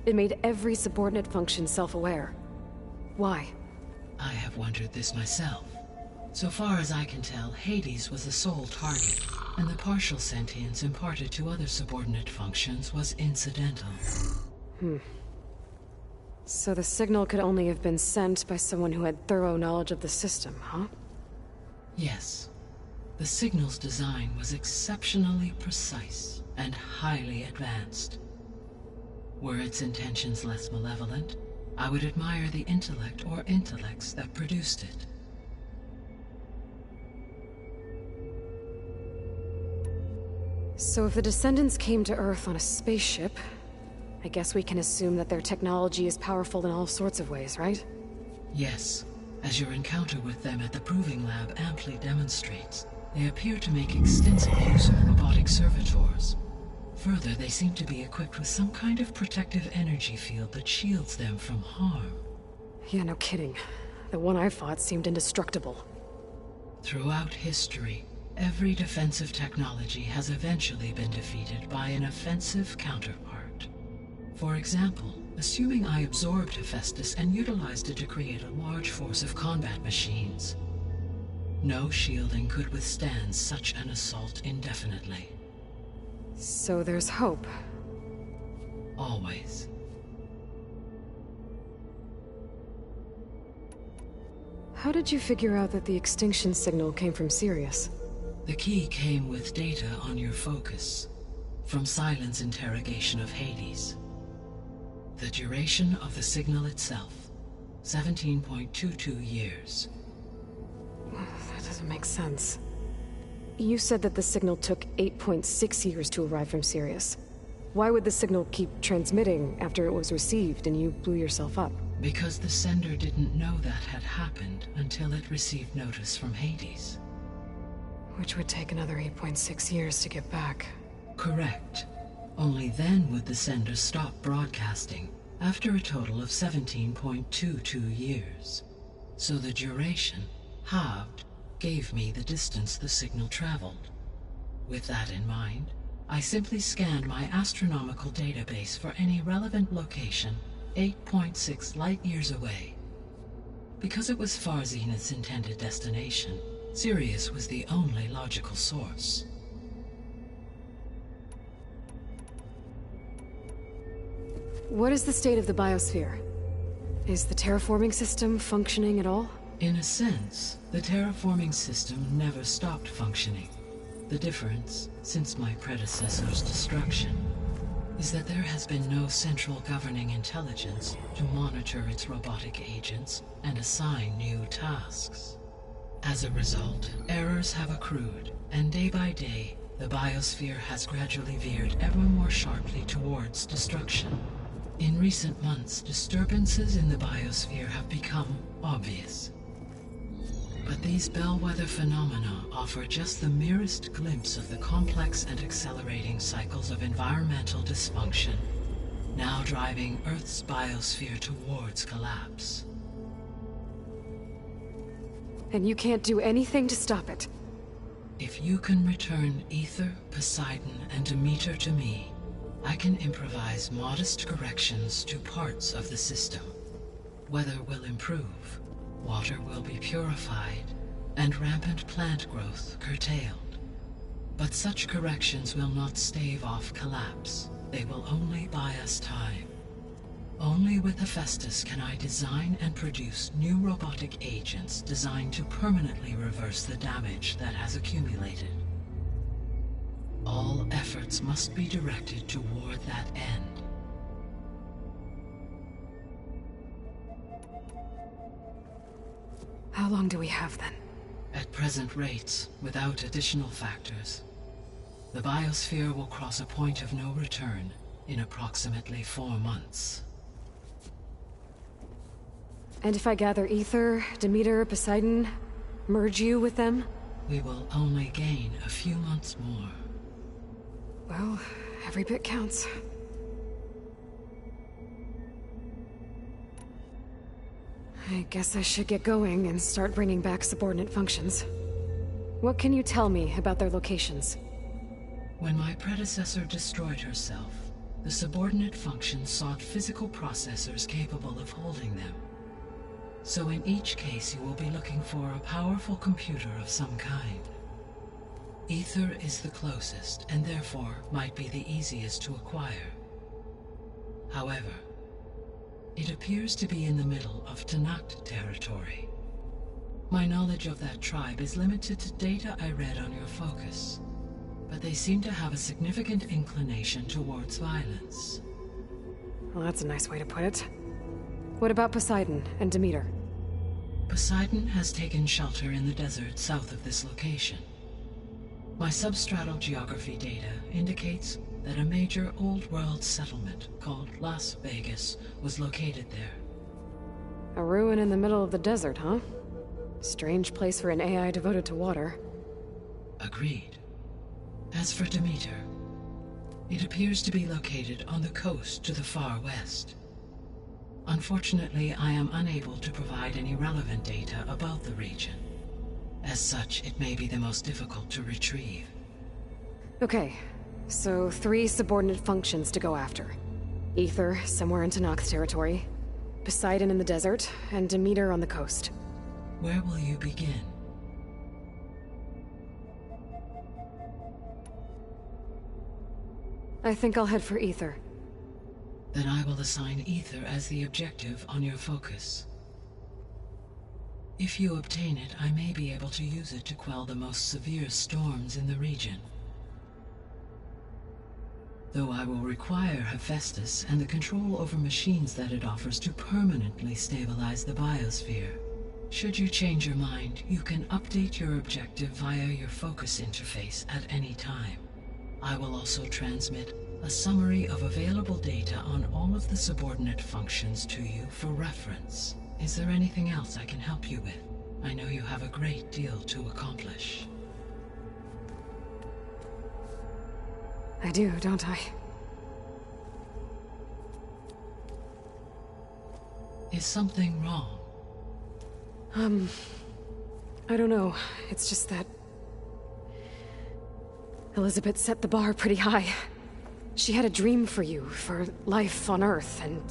It made every subordinate function self-aware. Why? I have wondered this myself. So far as I can tell, Hades was the sole target, and the partial sentience imparted to other subordinate functions was incidental. So the signal could only have been sent by someone who had thorough knowledge of the system, huh? Yes. The signal's design was exceptionally precise and highly advanced. Were its intentions less malevolent, I would admire the intellect or intellects that produced it. So if the descendants came to Earth on a spaceship, I guess we can assume that their technology is powerful in all sorts of ways, right? Yes. As your encounter with them at the Proving Lab amply demonstrates, they appear to make extensive use of robotic servitors. Further, they seem to be equipped with some kind of protective energy field that shields them from harm. Yeah, no kidding. The one I fought seemed indestructible. Throughout history, every defensive technology has eventually been defeated by an offensive counterpart. For example, assuming I absorbed Hephaestus and utilized it to create a large force of combat machines. No shielding could withstand such an assault indefinitely. So there's hope. Always. How did you figure out that the extinction signal came from Sirius? The key came with data on your focus, from Silent's interrogation of Hades. The duration of the signal itself, 17.22 years. That doesn't make sense. You said that the signal took 8.6 years to arrive from Sirius. Why would the signal keep transmitting after it was received and you blew yourself up? Because the sender didn't know that had happened until it received notice from Hades. Which would take another 8.6 years to get back. Correct. Only then would the sender stop broadcasting, after a total of 17.22 years. So the duration, halved, gave me the distance the signal traveled. With that in mind, I simply scanned my astronomical database for any relevant location 8.6 light-years away. Because it was Far Zenith's intended destination, Sirius was the only logical source. What is the state of the Biosphere? Is the terraforming system functioning at all? In a sense, the terraforming system never stopped functioning. The difference, since my predecessor's destruction, is that there has been no central governing intelligence to monitor its robotic agents and assign new tasks. As a result, errors have accrued, and day by day, the Biosphere has gradually veered ever more sharply towards destruction. In recent months, disturbances in the Biosphere have become obvious. But these bellwether phenomena offer just the merest glimpse of the complex and accelerating cycles of environmental dysfunction, now driving Earth's biosphere towards collapse. And you can't do anything to stop it? If you can return Ether, Poseidon, and Demeter to me, I can improvise modest corrections to parts of the system. weather will improve, water will be purified, and rampant plant growth curtailed. But such corrections will not stave off collapse. They will only buy us time. Only with Hephaestus can I design and produce new robotic agents designed to permanently reverse the damage that has accumulated. All efforts must be directed toward that end. How long do we have then? At present rates, without additional factors, the Biosphere will cross a point of no return in approximately 4 months. And if I gather Ether, Demeter, Poseidon, merge you with them? We will only gain a few months more. Well, every bit counts. I guess I should get going and start bringing back subordinate functions. What can you tell me about their locations? When my predecessor destroyed herself, the subordinate functions sought physical processors capable of holding them. So in each case you will be looking for a powerful computer of some kind. Ether is the closest, and therefore might be the easiest to acquire. However, it appears to be in the middle of Tanact territory. My knowledge of that tribe is limited to data I read on your focus, but they seem to have a significant inclination towards violence. Well, that's a nice way to put it. What about Poseidon and Demeter? Poseidon has taken shelter in the desert south of this location. My substratal geography data indicates that a major old-world settlement called Las Vegas was located there. A ruin in the middle of the desert, huh? Strange place for an AI devoted to water. Agreed. As for Demeter, it appears to be located on the coast to the far west. Unfortunately, I am unable to provide any relevant data about the region. As such, it may be the most difficult to retrieve. Okay, so 3 subordinate functions to go after. Ether, somewhere in Tanact territory, Poseidon in the desert, and Demeter on the coast. Where will you begin? I think I'll head for Ether. Then I will assign Ether as the objective on your focus. If you obtain it, I may be able to use it to quell the most severe storms in the region. Though I will require Hephaestus and the control over machines that it offers to permanently stabilize the Biosphere. Should you change your mind, you can update your objective via your focus interface at any time. I will also transmit a summary of available data on all of the subordinate functions to you for reference. Is there anything else I can help you with? I know you have a great deal to accomplish. I do, don't I? Is something wrong? I don't know. It's just that Elizabeth set the bar pretty high. She had a dream for you, for life on Earth, and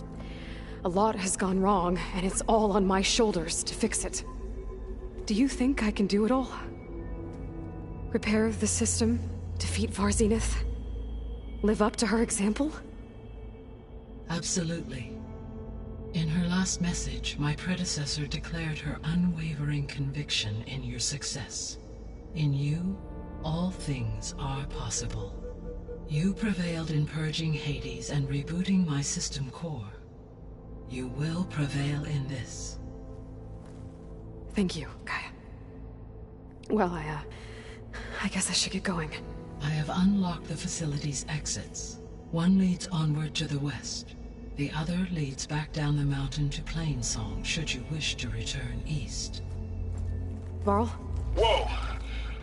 a lot has gone wrong, and it's all on my shoulders to fix it. Do you think I can do it all? Repair the system, defeat Varzenith, live up to her example? Absolutely. In her last message, my predecessor declared her unwavering conviction in your success. In you, all things are possible. You prevailed in purging Hades and rebooting my system core. You will prevail in this. Thank you, Gaia. Well, I guess I should get going. I have unlocked the facility's exits. One leads onward to the west. The other leads back down the mountain to Plainsong, should you wish to return east. Varl? Whoa!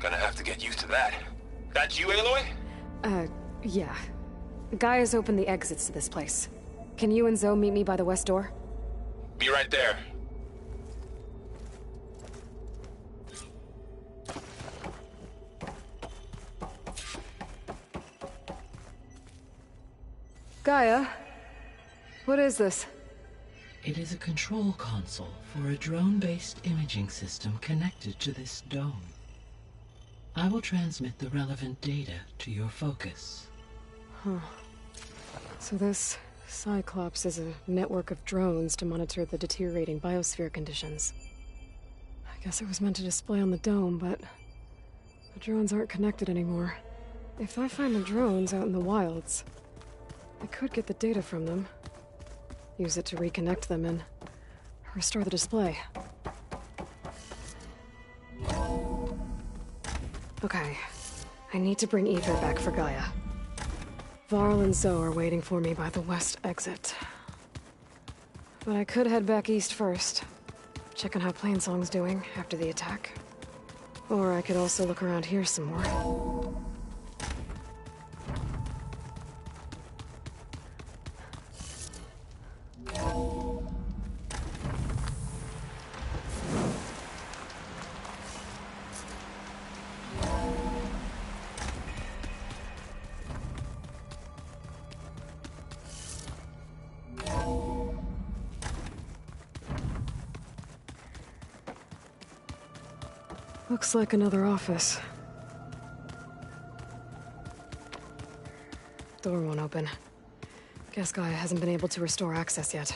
Gonna have to get used to that. That you, Aloy? Yeah. Gaia's opened the exits to this place. Can you and Zoe meet me by the west door? Be right there. Gaia? What is this? It is a control console for a drone-based imaging system connected to this dome. I will transmit the relevant data to your focus. Huh. So this Cyclops is a network of drones to monitor the deteriorating biosphere conditions. I guess it was meant to display on the dome, but the drones aren't connected anymore. If I find the drones out in the wilds, I could get the data from them, use it to reconnect them, and restore the display. Okay, I need to bring Ether back for Gaia. Varl and Zoe are waiting for me by the west exit. But I could head back east first, check on how Plainsong's doing after the attack. Or I could also look around here some more. Looks like another office. Door won't open. Guess Gaia hasn't been able to restore access yet.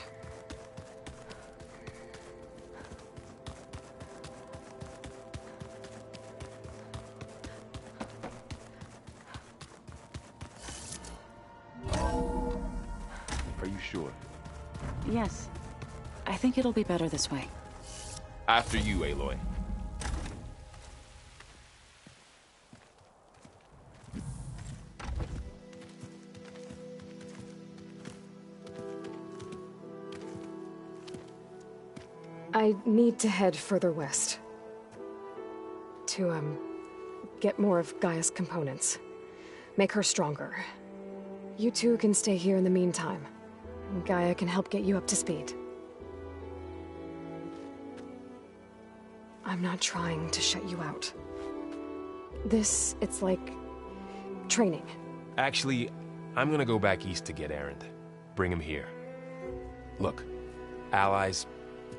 Are you sure? Yes. I think it'll be better this way. After you, Aloy. I need to head further west. To, get more of Gaia's components. Make her stronger. You two can stay here in the meantime. And Gaia can help get you up to speed. I'm not trying to shut you out. It's like training. Actually, I'm gonna go back east to get Erend. Bring him here. Look, allies,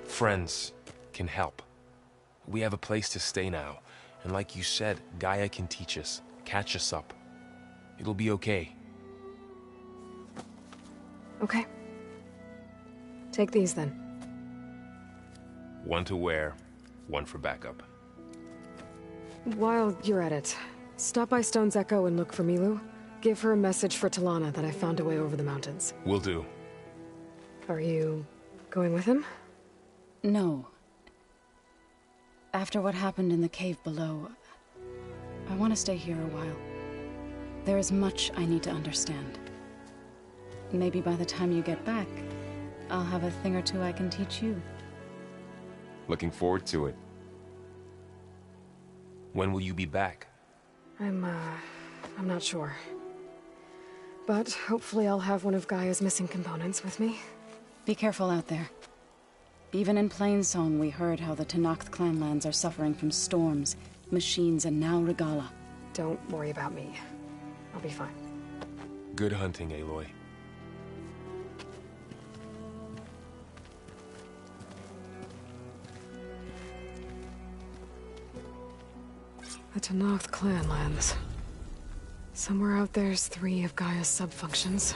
friends can help. We have a place to stay now, and like you said, Gaia can teach us, catch us up. It'll be okay. Okay. Take these then. One to wear, one for backup. While you're at it, stop by Stone's Echo and look for Milu. Give her a message for Talana that I found a way over the mountains. Will do. Are you going with him? No. After what happened in the cave below, I want to stay here a while. There is much I need to understand. Maybe by the time you get back, I'll have a thing or two I can teach you. Looking forward to it. When will you be back? I'm not sure. But hopefully I'll have one of Gaia's missing components with me. Be careful out there. Even in Plainsong, we heard how the Tenakth clanlands are suffering from storms, machines, and now Regala. Don't worry about me. I'll be fine. Good hunting, Aloy. The Tenakth clanlands. Somewhere out there's 3 of Gaia's sub-functions.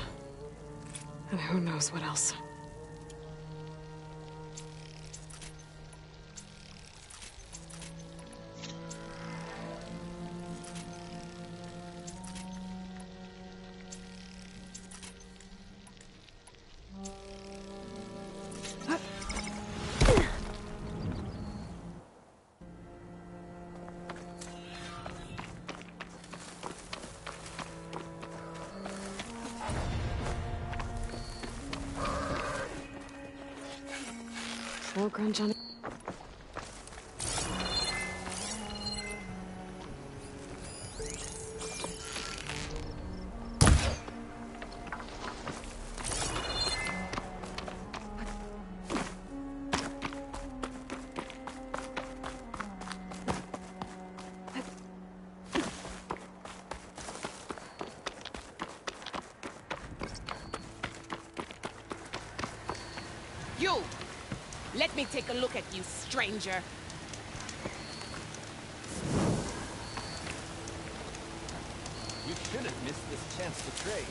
And who knows what else. No crunch on it. You! Let me take a look at you, stranger. We should have missed this chance to trade.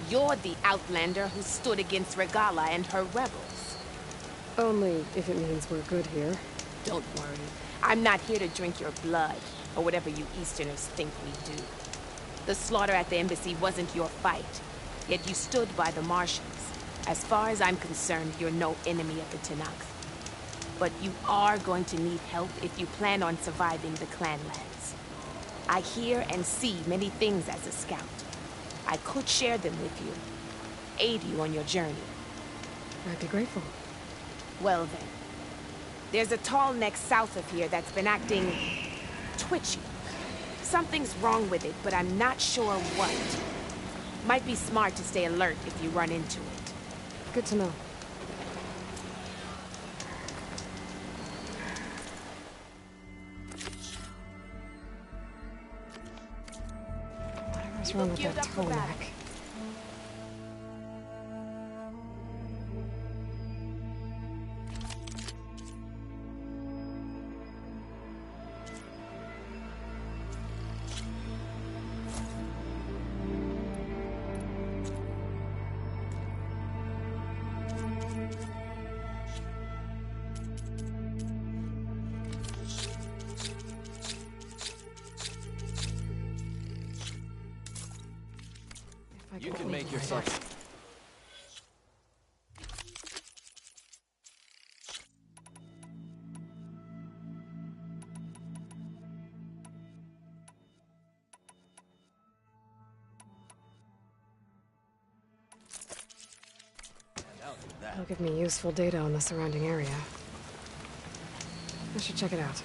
You're the outlander who stood against Regala and her rebels. Only if it means we're good here. Don't worry. I'm not here to drink your blood, or whatever you Easterners think we do. The slaughter at the embassy wasn't your fight, yet you stood by the Martians. As far as I'm concerned, you're no enemy of the Tenakth. But you are going to need help if you plan on surviving the clanlands. I hear and see many things as a scout. I could share them with you, aid you on your journey. I'd be grateful. Well then, there's a tall neck south of here that's been acting twitchy. Something's wrong with it, but I'm not sure what. Might be smart to stay alert if you run into it. Good to know. What's wrong with that tall neck? You can make yourself... It'll give me useful data on the surrounding area. I should check it out.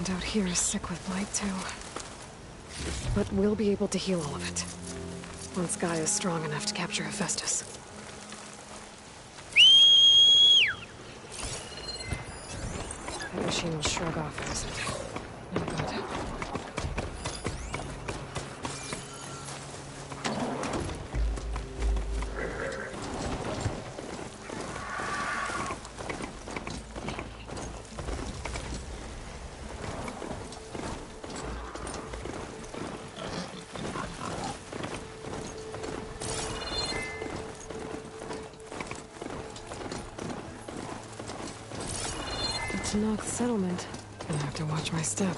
Out here is sick with blight too. But we'll be able to heal all of it. Once Gaia is strong enough to capture Hephaestus. That machine will shrug off acid. No good. Tenakth settlement. Gonna have to watch my step.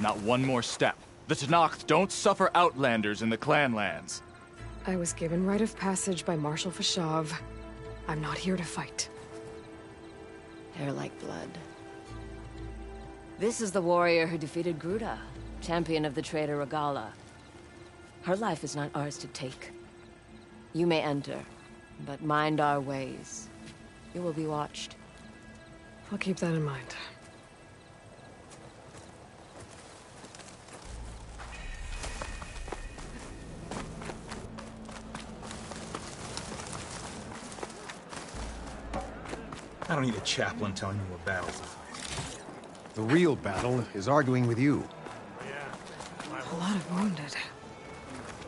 Not one more step. The Tenakth don't suffer outlanders in the clan lands. I was given rite of passage by Marshal Fashav. I'm not here to fight. Hair like blood. This is the warrior who defeated Gruta, champion of the traitor Regala. Her life is not ours to take. You may enter, but mind our ways. You will be watched. I'll keep that in mind. I don't need a chaplain telling me what battles to fight. The real battle is arguing with you. A lot of wounded.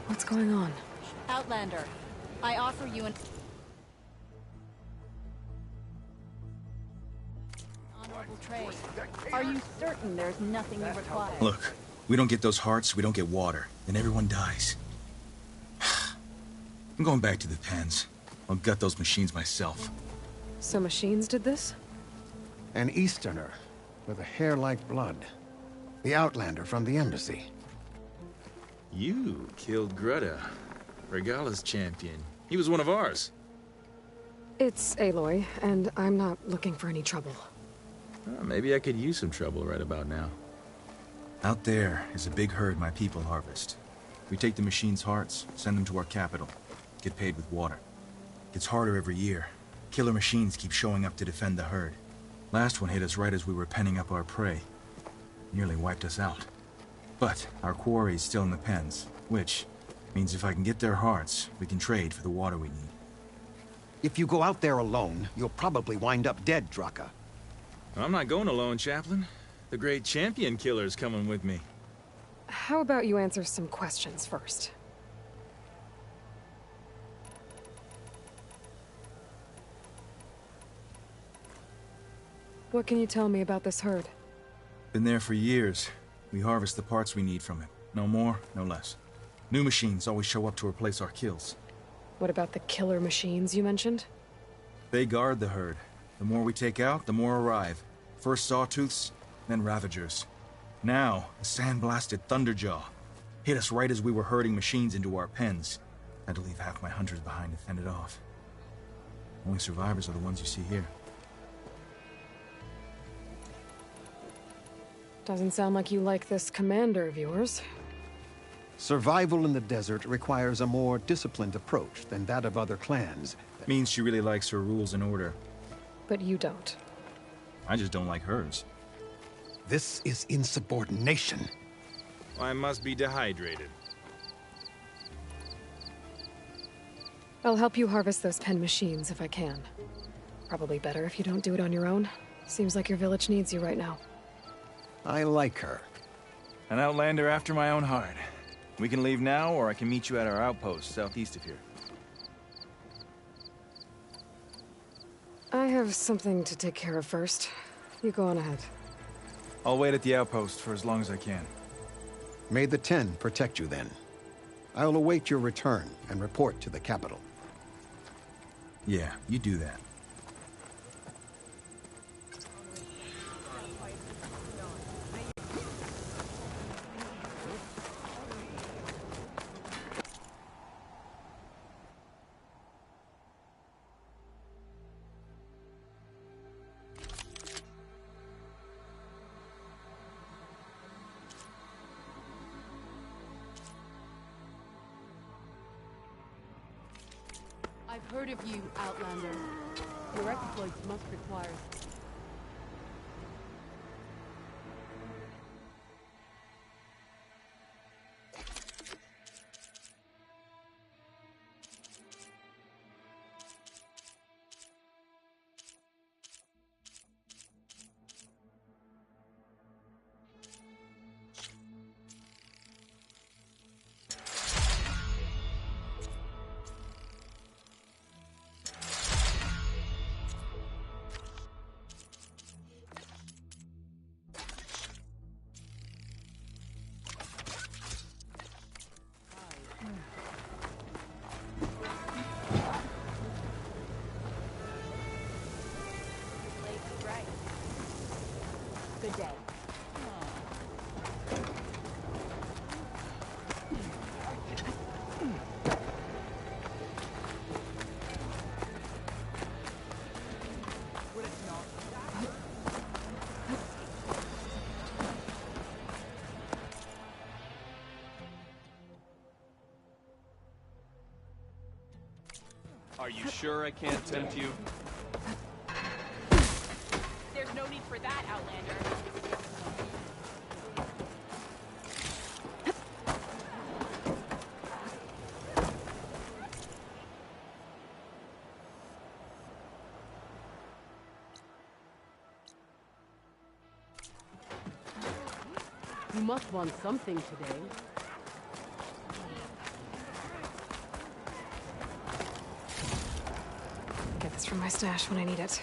What's going on? Outlander, I offer you an honorable trade. Are you certain there's nothing you require? Look, we don't get those hearts, we don't get water, then everyone dies. I'm going back to the pens. I'll gut those machines myself. So machines did this? An Easterner with a hair like blood. The Outlander from the embassy. You killed Greta, Regala's champion. He was one of ours. It's Aloy, and I'm not looking for any trouble. Maybe I could use some trouble right about now. Out there is a big herd my people harvest. We take the machine's hearts, send them to our capital, get paid with water. Gets harder every year. Killer machines keep showing up to defend the herd. Last one hit us right as we were penning up our prey. Nearly wiped us out. But our quarry is still in the pens, which means if I can get their hearts, we can trade for the water we need. If you go out there alone, you'll probably wind up dead, Draka. I'm not going alone, Chaplain. The great champion killer's coming with me. How about you answer some questions first? What can you tell me about this herd? Been there for years. We harvest the parts we need from it. No more, no less. New machines always show up to replace our kills. What about the killer machines you mentioned? They guard the herd. The more we take out, the more arrive. First Sawtooths, then Ravagers. Now, a sandblasted Thunderjaw. Hit us right as we were herding machines into our pens. Had to leave half my hunters behind to fend it off. Only survivors are the ones you see here. Doesn't sound like you like this commander of yours. Survival in the desert requires a more disciplined approach than that of other clans. Means she really likes her rules and order. But you don't. I just don't like hers. This is insubordination. I must be dehydrated. I'll help you harvest those pen machines if I can. Probably better if you don't do it on your own. Seems like your village needs you right now. I like her. An outlander after my own heart. We can leave now, or I can meet you at our outpost southeast of here. I have something to take care of first. You go on ahead. I'll wait at the outpost for as long as I can. May the 10 protect you then. I'll await your return and report to the capital. Yeah, you do that. I've heard of you, Outlander. Your exploits must require... Good day. Are you sure I can't tempt you? There's no need for that, Outlander. You must want something today. Get this from my stash when I need it.